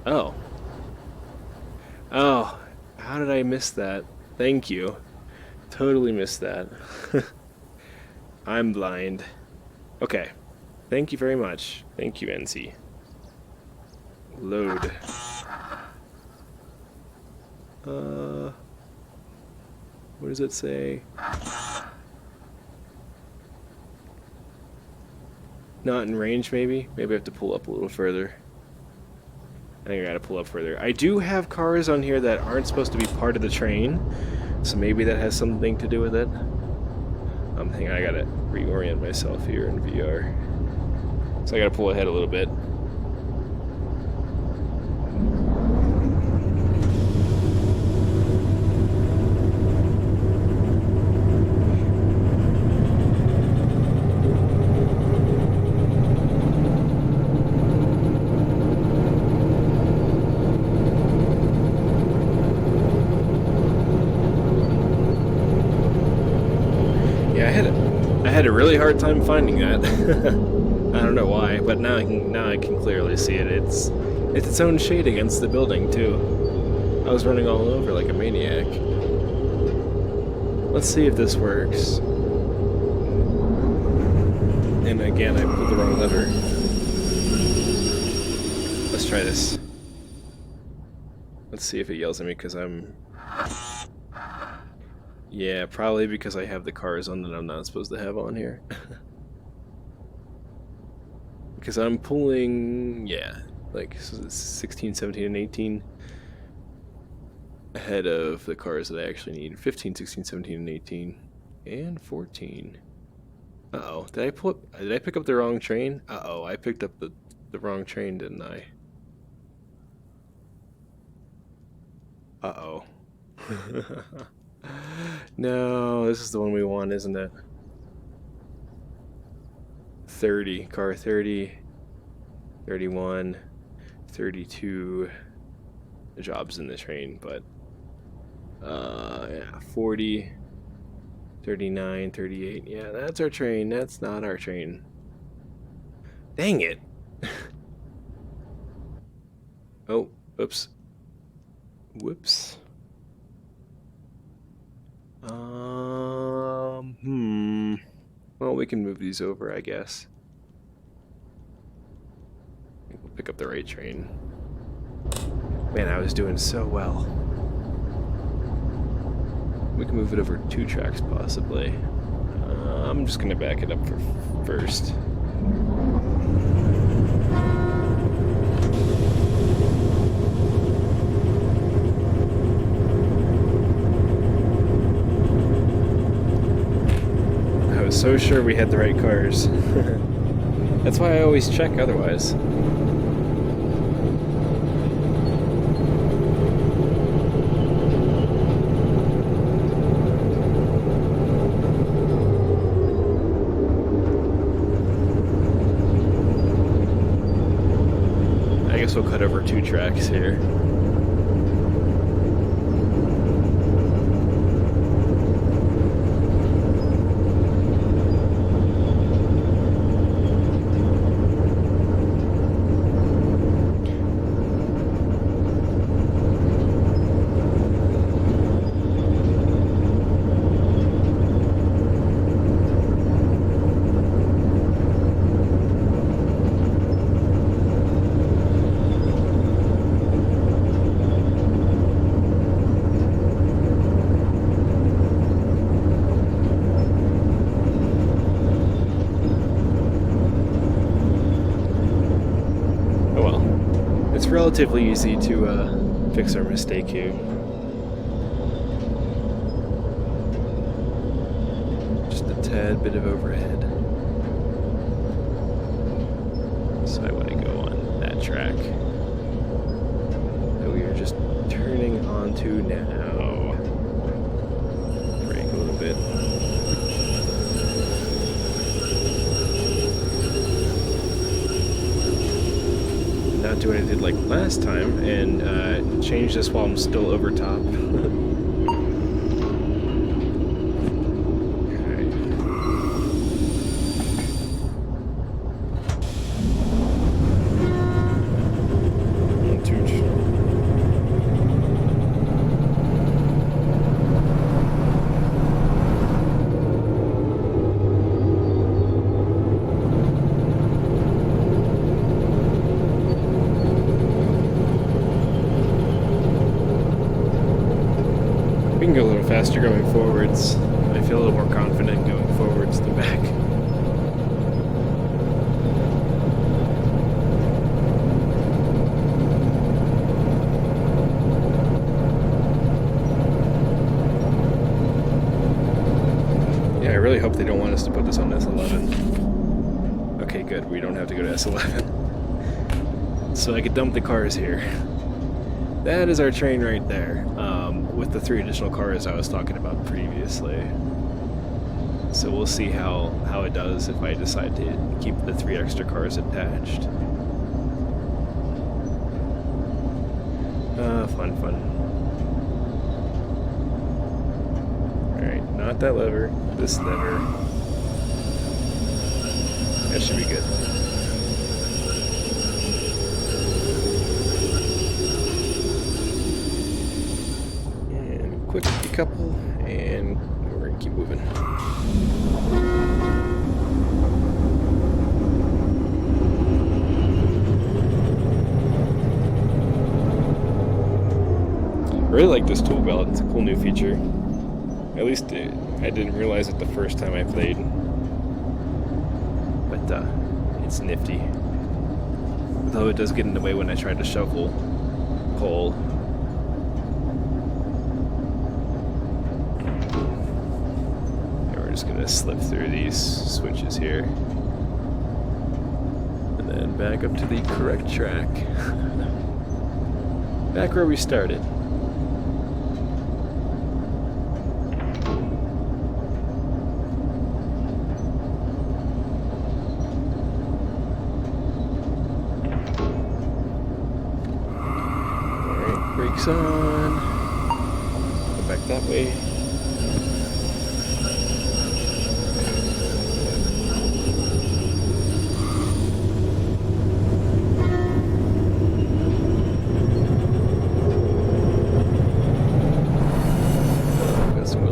Oh. Oh, how did I miss that? Thank you. Totally missed that. I'm blind. Okay. Thank you very much. Thank you, NC. Load. What does it say? Not in range, maybe? Maybe I have to pull up a little further. I think I gotta pull up further. I do have cars on here that aren't supposed to be part of the train, so maybe that has something to do with it. Hang on, I gotta reorient myself here in VR. So I gotta pull ahead a little bit. I had a really hard time finding that. I don't know why, but now I can clearly see it. It's its own shade against the building too. I was running all over like a maniac. Let's see if this works. And again, I pulled the wrong lever. Let's try this. Let's see if it yells at me because I'm... Yeah, probably because I have the cars on that I'm not supposed to have on here. Because I'm pulling, yeah, like 16, 17, and 18 ahead of the cars that I actually need. 15, 16, 17, and 18. And 14. Uh-oh, did I pick up the wrong train? Uh-oh, I picked up the wrong train, didn't I? Uh-oh. No, this is the one we want, isn't it? 30, car 30, 31, 32 jobs in the train, but yeah, 40, 39, 38. Yeah, that's our train. That's not our train. Dang it. Oh, oops. Whoops. Well, we can move these over, I guess. I think we'll pick up the right train. Man, I was doing so well. We can move it over 2 tracks, possibly. I'm just gonna back it up for first. So sure we had the right cars. That's why I always check otherwise. I guess we'll cut over 2 tracks here. Relatively easy to fix our mistake here. Just a tad bit of overhead. So I want to go on that track that we are just turning onto now. Brake a little bit. Not do what I did like last time and change this while I'm still over top. We can go a little faster going forwards. I feel a little more confident going forwards than back. Yeah, I really hope they don't want us to put this on S11. Okay, good. We don't have to go to S11. So I could dump the cars here. That is our train right there, with the 3 additional cars I was talking about previously. So we'll see how it does if I decide to keep the 3 extra cars attached. Fun. Alright, not that lever, this lever. That should be good. Quick decouple, and we're gonna keep moving. I really like this tool belt. It's a cool new feature. At least I didn't realize it the first time I played. But it's nifty. Though it does get in the way when I try to shovel coal. Just gonna slip through these switches here and then back up to the correct track. Back where we started. Alright, brakes on. Go back that way.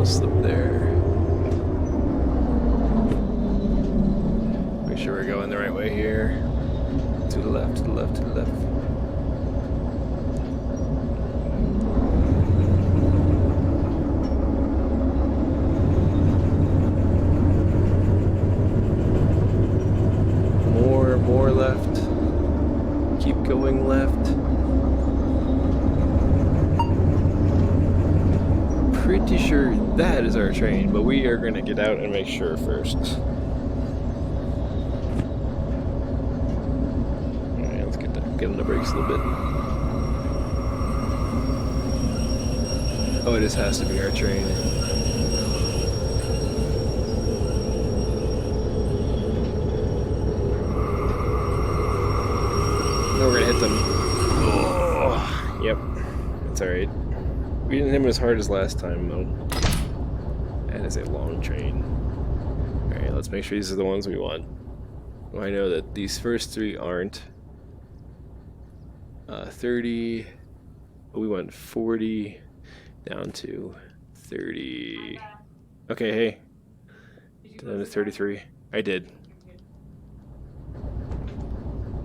Slip there. Make sure we're going the right way here. To the left, to the left, to the left. More left. Keep going left. Pretty sure that is our train, but we are going to get out and make sure first. Alright, let's get on the brakes a little bit. Oh, this has to be our train. No, we're going to hit them. Oh, yep, that's alright. We didn't hit him as hard as last time, though. That is a long train. Alright, let's make sure these are the ones we want. Well, I know that these first 3 aren't. 30. We went 40 down to 30. Okay, hey. Down to 33. I did.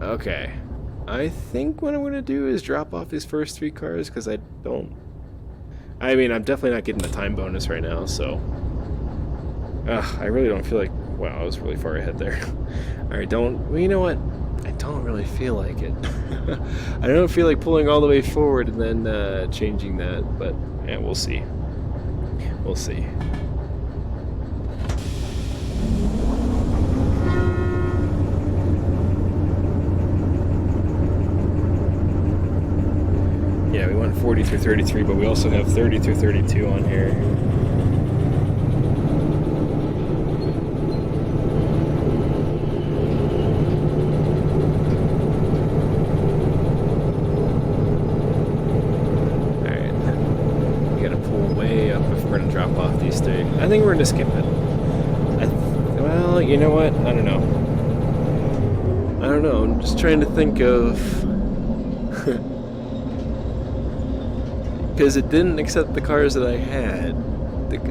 Okay. I think what I'm going to do is drop off these first 3 cars because I mean, I'm definitely not getting the time bonus right now, so... I really don't feel like... Wow, I was really far ahead there. Alright, well, you know what? I don't really feel like it. I don't feel like pulling all the way forward and then changing that, but yeah, we'll see. We'll see. Yeah, we went 40 through 33, but we also have 30 through 32 on here. skip it. Well, you know what? I don't know. I'm just trying to think of... Because it didn't accept the cars that I had.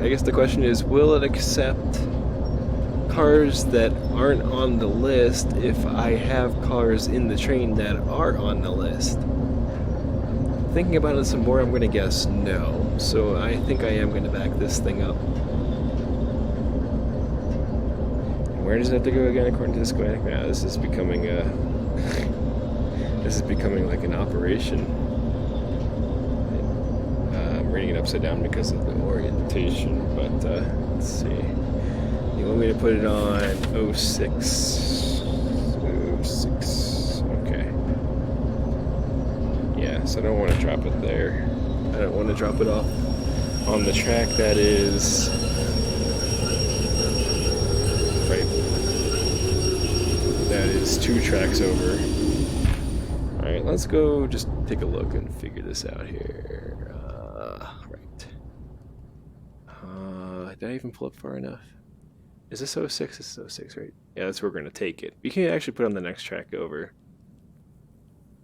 I guess the question is, will it accept cars that aren't on the list if I have cars in the train that are on the list? Thinking about it some more, I'm going to guess no. So I think I am going to back this thing up. Where does it have to go again according to the schematic? Now this is becoming a... this is becoming like an operation. I'm reading it upside down because of the orientation, but let's see. You want me to put it on 06? 06, okay. Yeah, so I don't want to drop it there. I don't want to drop it off on the track that is... right. That is 2 tracks over. Alright, let's go just take a look and figure this out here. Right. Did I even pull up far enough? Is this 06? This is 06, right? Yeah, that's where we're going to take it. You can actually put on the next track over.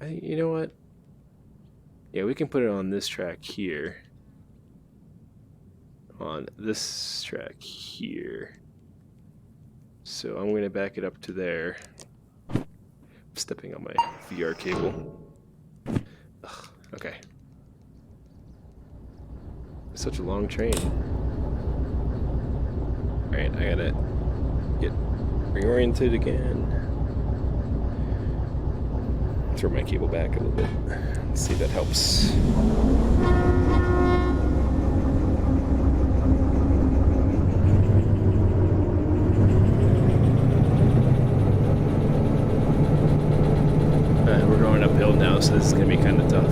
You know what? Yeah, we can put it on this track here. On this track here. So I'm going to back it up to there. I'm stepping on my VR cable. Ugh, okay. It's such a long train. Alright, I gotta get reoriented again. Throw my cable back a little bit. Let's see if that helps. We're going uphill now, so this is gonna be kind of tough.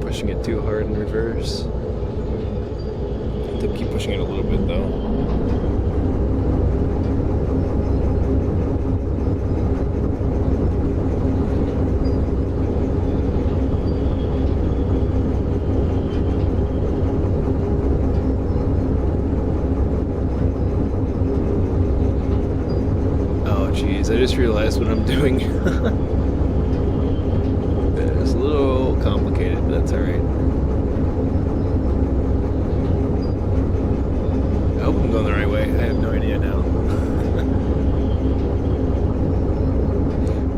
Pushing it too hard in reverse. I'll keep pushing it a little bit though. Oh geez, I just realized what I'm doing. It's a little complicated, but that's alright. I hope I'm going the right way. I have no idea now.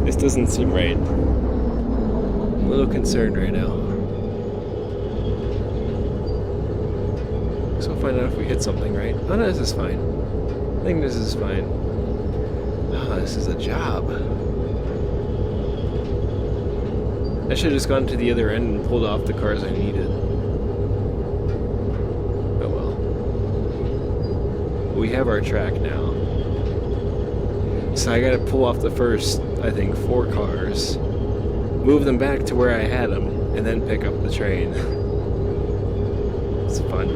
This doesn't seem right. I'm a little concerned right now. So we'll find out if we hit something, right? Oh no, this is fine. I think this is fine. Oh, this is a job. I should have just gone to the other end and pulled off the cars I needed. Oh well. We have our track now. So I gotta pull off the first, I think, 4 cars, move them back to where I had them, and then pick up the train. It's fun.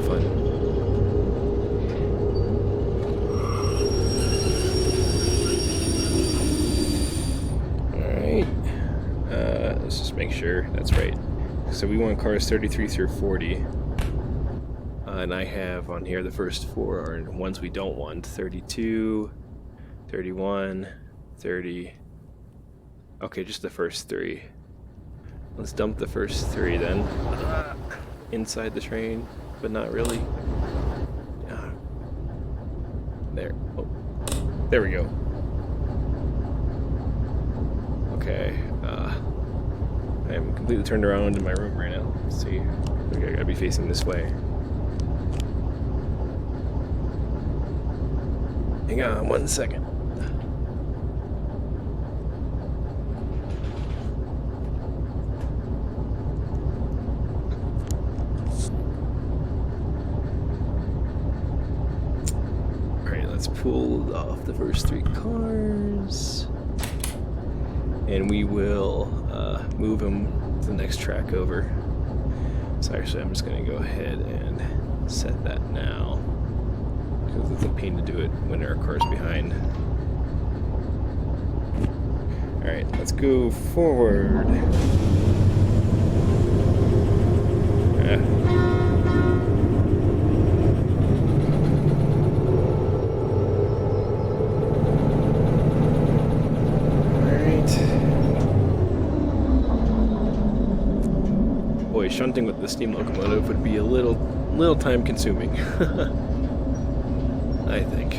Let's just make sure that's right. So we want cars 33 through 40. And I have on here the first 4 are ones we don't want. 32, 31, 30. Okay, just the first 3. Let's dump the first 3 then. Inside the train, but not really. There. Oh, there we go. Okay. I'm completely turned around in my room right now. Let's see. Okay, I gotta be facing this way. Hang on 1 second. Alright, let's pull off the first 3 cars. and we will move him to the next track over. So actually, I'm just going to go ahead and set that now, because it's a pain to do it when our car's behind. Alright, let's go forward. Boy, shunting with the steam locomotive would be a little time consuming. I think.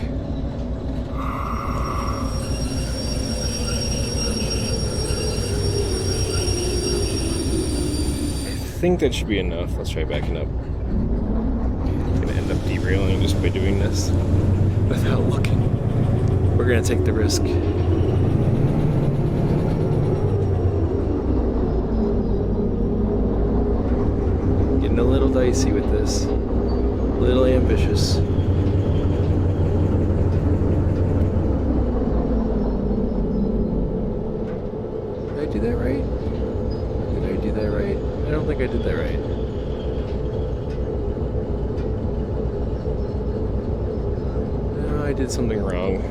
I think that should be enough. Let's try backing up. I'm gonna end up derailing just by doing this without looking. We're gonna take the risk. Getting a little dicey with this. A little ambitious. Did I do that right? Did I do that right? I don't think I did that right. No, I did something wrong.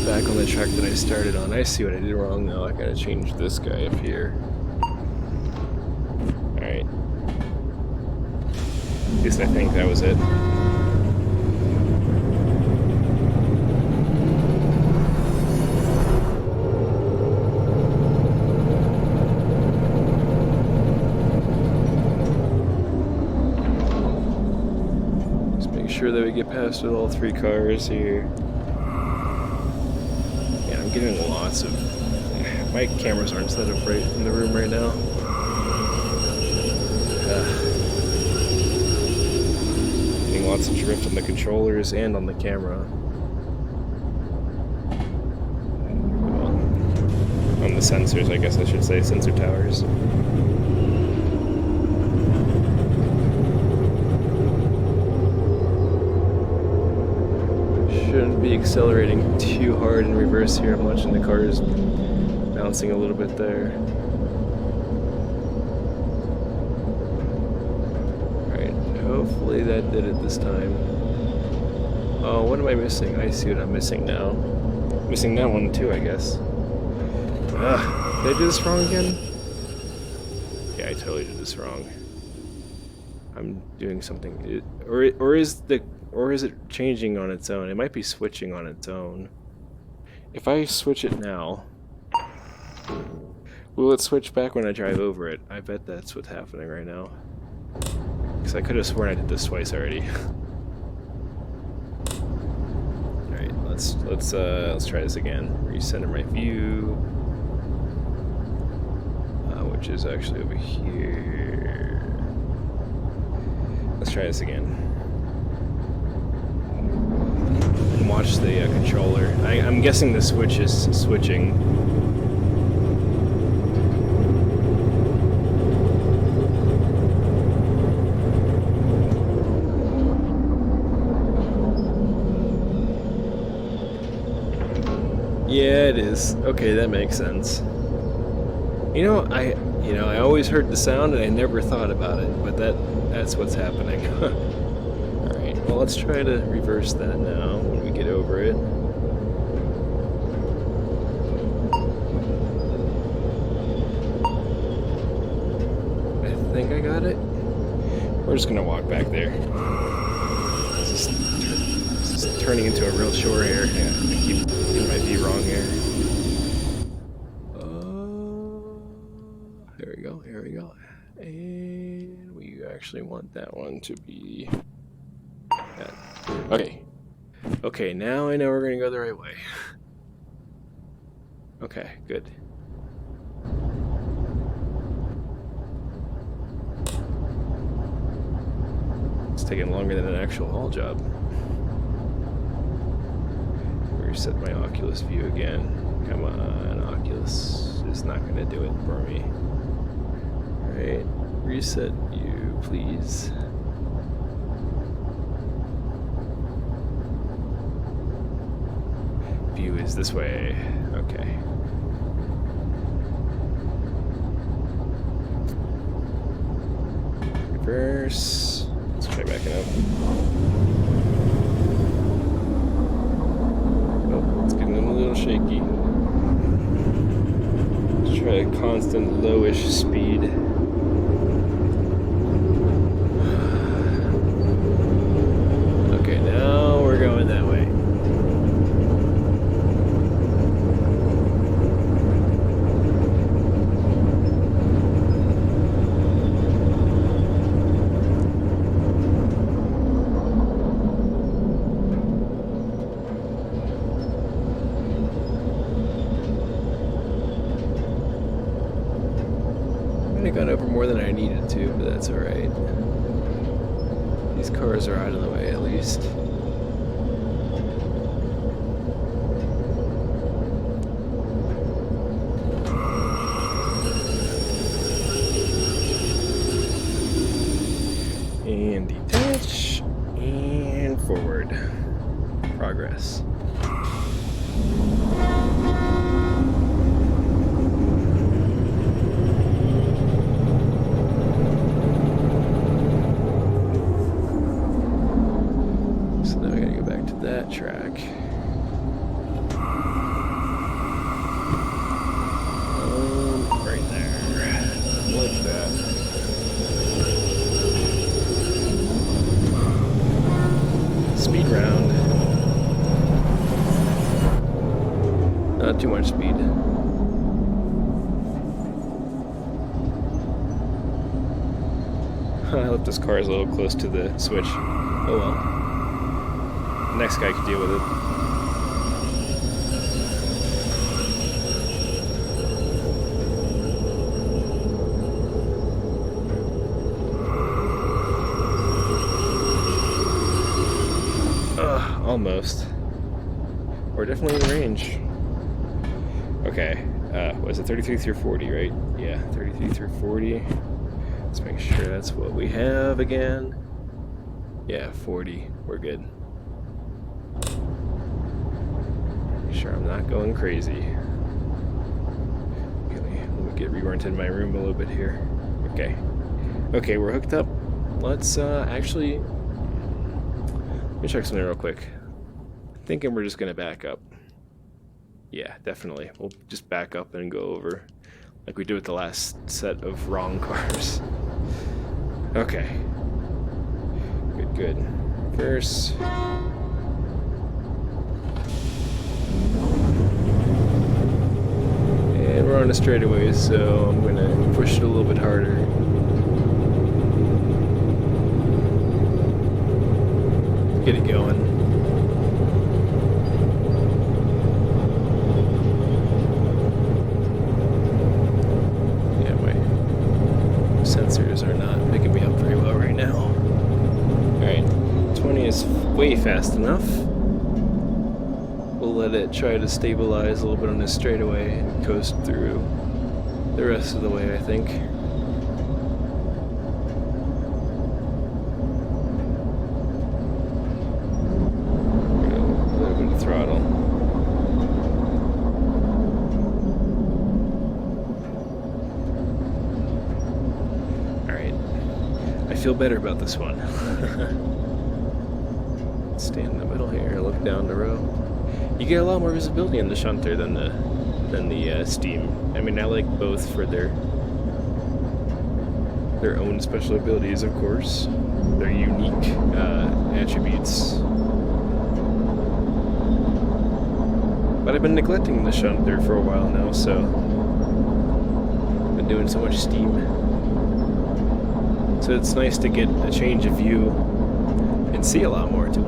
Back on the track that I started on. I see what I did wrong now. I gotta change this guy up here. Alright. At least I think that was it. Just make sure that we get past with all three cars here. Getting lots of... My cameras aren't set up right in the room right now. Getting lots of drift on the controllers and on the camera. Well, on the sensors, I guess I should say, sensor towers. Shouldn't be accelerating too hard in reverse here. I'm watching the cars bouncing a little bit there. Alright, hopefully that did it this time. Oh, what am I missing? I see what I'm missing now. I'm missing that one too, I guess. Did I do this wrong again? Yeah, I totally did this wrong. I'm doing something... Or is it changing on its own? It might be switching on its own. If I switch it now, will it switch back when I drive over it? I bet that's what's happening right now. Because I could have sworn I did this twice already. Alright, let's try this again. Recenter my view, which is actually over here. Let's try this again. Watch the controller. I'm guessing the switch is switching. Yeah, it is. Okay, that makes sense. I always heard the sound and I never thought about it, but that's what's happening. Alright, well let's try to reverse that now when we get over it. I think I got it. We're just gonna walk back there. This is turning into a real chore here. Yeah, I keep getting my view wrong here. Here we go. And we actually want that one to be that. Okay, now I know we're gonna go the right way. Okay, good. It's taking longer than an actual haul job. Reset my Oculus view again. Come on, Oculus is not gonna do it for me. Alright, reset view, please. view is this way. Okay. Reverse. Let's try backing up. Oh, it's getting a little shaky. Let's try a constant lowish speed. Okay, now we're going that way. I got over more than I needed to, but that's alright. These cars are out of the way at least. And detach. And forward. Progress. That track. Right there. Like that. Speed round. Not too much speed. I left this car a little close to the switch. Oh well. Next guy can deal with it. Almost. We're definitely in range. Okay. Was it 33 through 40, right? Yeah, 33 through 40. Let's make sure that's what we have again. Yeah, 40. We're good. Sure I'm not going crazy. Okay, let me get reoriented in my room a little bit here. Okay. Okay, we're hooked up. Let's actually... Let me check something real quick. Thinking we're just gonna back up. Yeah, definitely. We'll just back up and go over like we did with the last set of wrong cars. Okay. Good, good. First... And we're on a straightaway, so I'm gonna push it a little bit harder. Get it going. Yeah, my sensors are not picking me up very well right now. Alright, 20 is way fast enough. We'll let it try to stabilize a little bit on this straightaway and coast through the rest of the way, I think. A little bit of throttle. Alright. I feel better about this one. Stand in the middle here, look down the row. You get a lot more visibility in the shunter than the Steam. I mean, I like both for their own special abilities, of course, their unique attributes. But I've been neglecting the shunter for a while now, so I've been doing so much Steam. So it's nice to get a change of view and see a lot more too.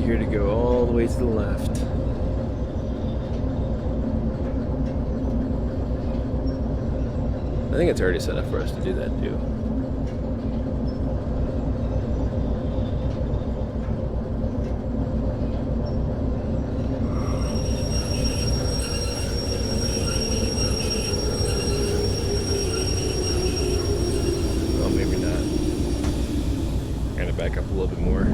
Here to go all the way to the left. I think it's already set up for us to do that too. back up a little bit more.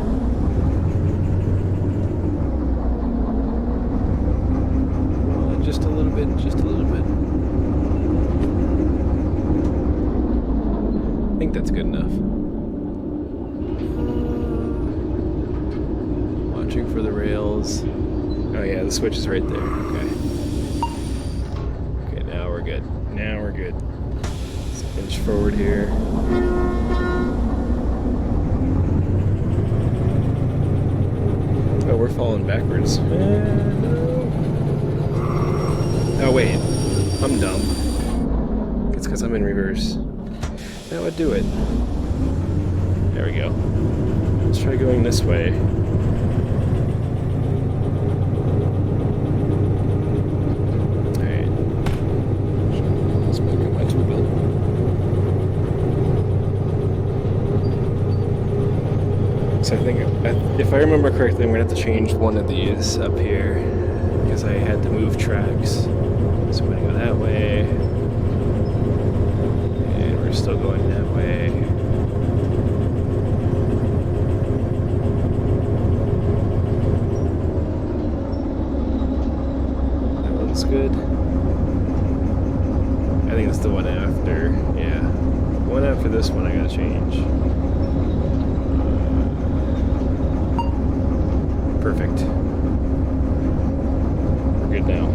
Just a little bit, just a little bit. I think that's good enough. Watching for the rails. Oh yeah, the switch is right there. Okay. Okay, now we're good. Now we're good. Let's inch forward here. Oh, we're falling backwards. No. Oh wait, I'm dumb. It's because I'm in reverse. That would do it. There we go. Let's try going this way. Alright. Let's back up my tool belt. So I think, if I remember correctly, I'm going to have to change one of these up here because I had to move tracks. So I'm going to go that way. And we're still going that way. That one's good. I think it's the one after. Yeah. The one after this one I gotta change. Perfect. We're good now.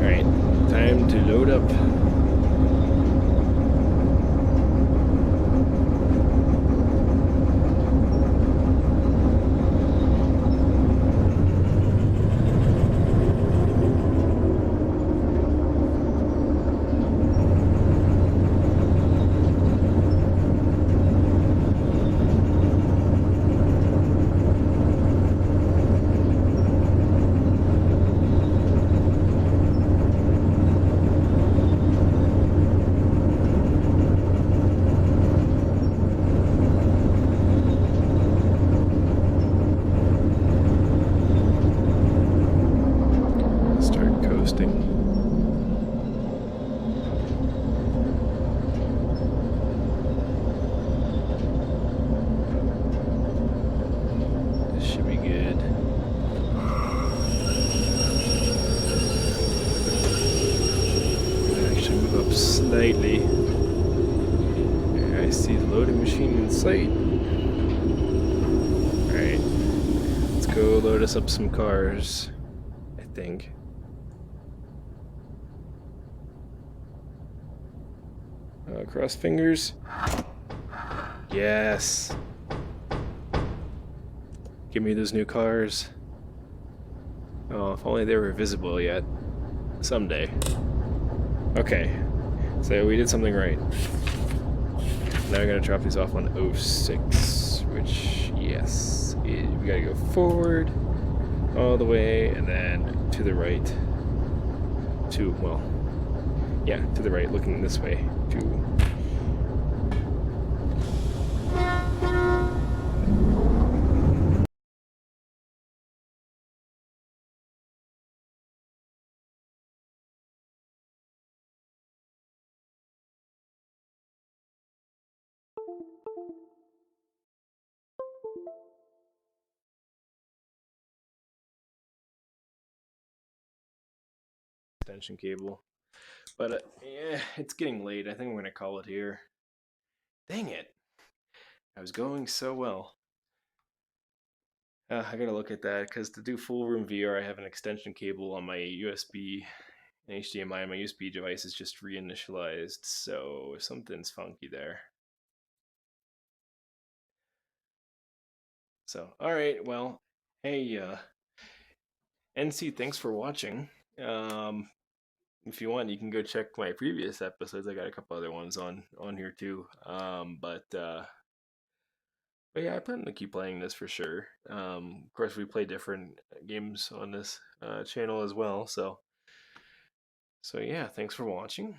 Alright. Time to load up. Start coasting. This should be good. Actually move up slightly. There, I see the loading machine in sight. Alright. Let's go load us up some cars, I think. Cross fingers. Yes. Give me those new cars. Oh, if only they were visible yet. Someday. Okay. So we did something right. Now I'm gonna drop these off on 06, which, yes. We gotta go forward, all the way, and then to the right. To, well, yeah, to the right, looking this way. To extension cable. But yeah, it's getting late. I think I'm gonna call it here. Dang it! I was going so well. I gotta look at that because to do full room VR, I have an extension cable on my USB and HDMI. My USB device is just reinitialized, so something's funky there. So, all right, well, hey, NC, thanks for watching. If you want, you can go check my previous episodes. I got a couple other ones on here too. But yeah, I plan to keep playing this for sure. Of course, we play different games on this channel as well. So yeah, thanks for watching,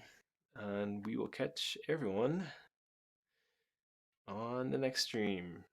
and we will catch everyone on the next stream.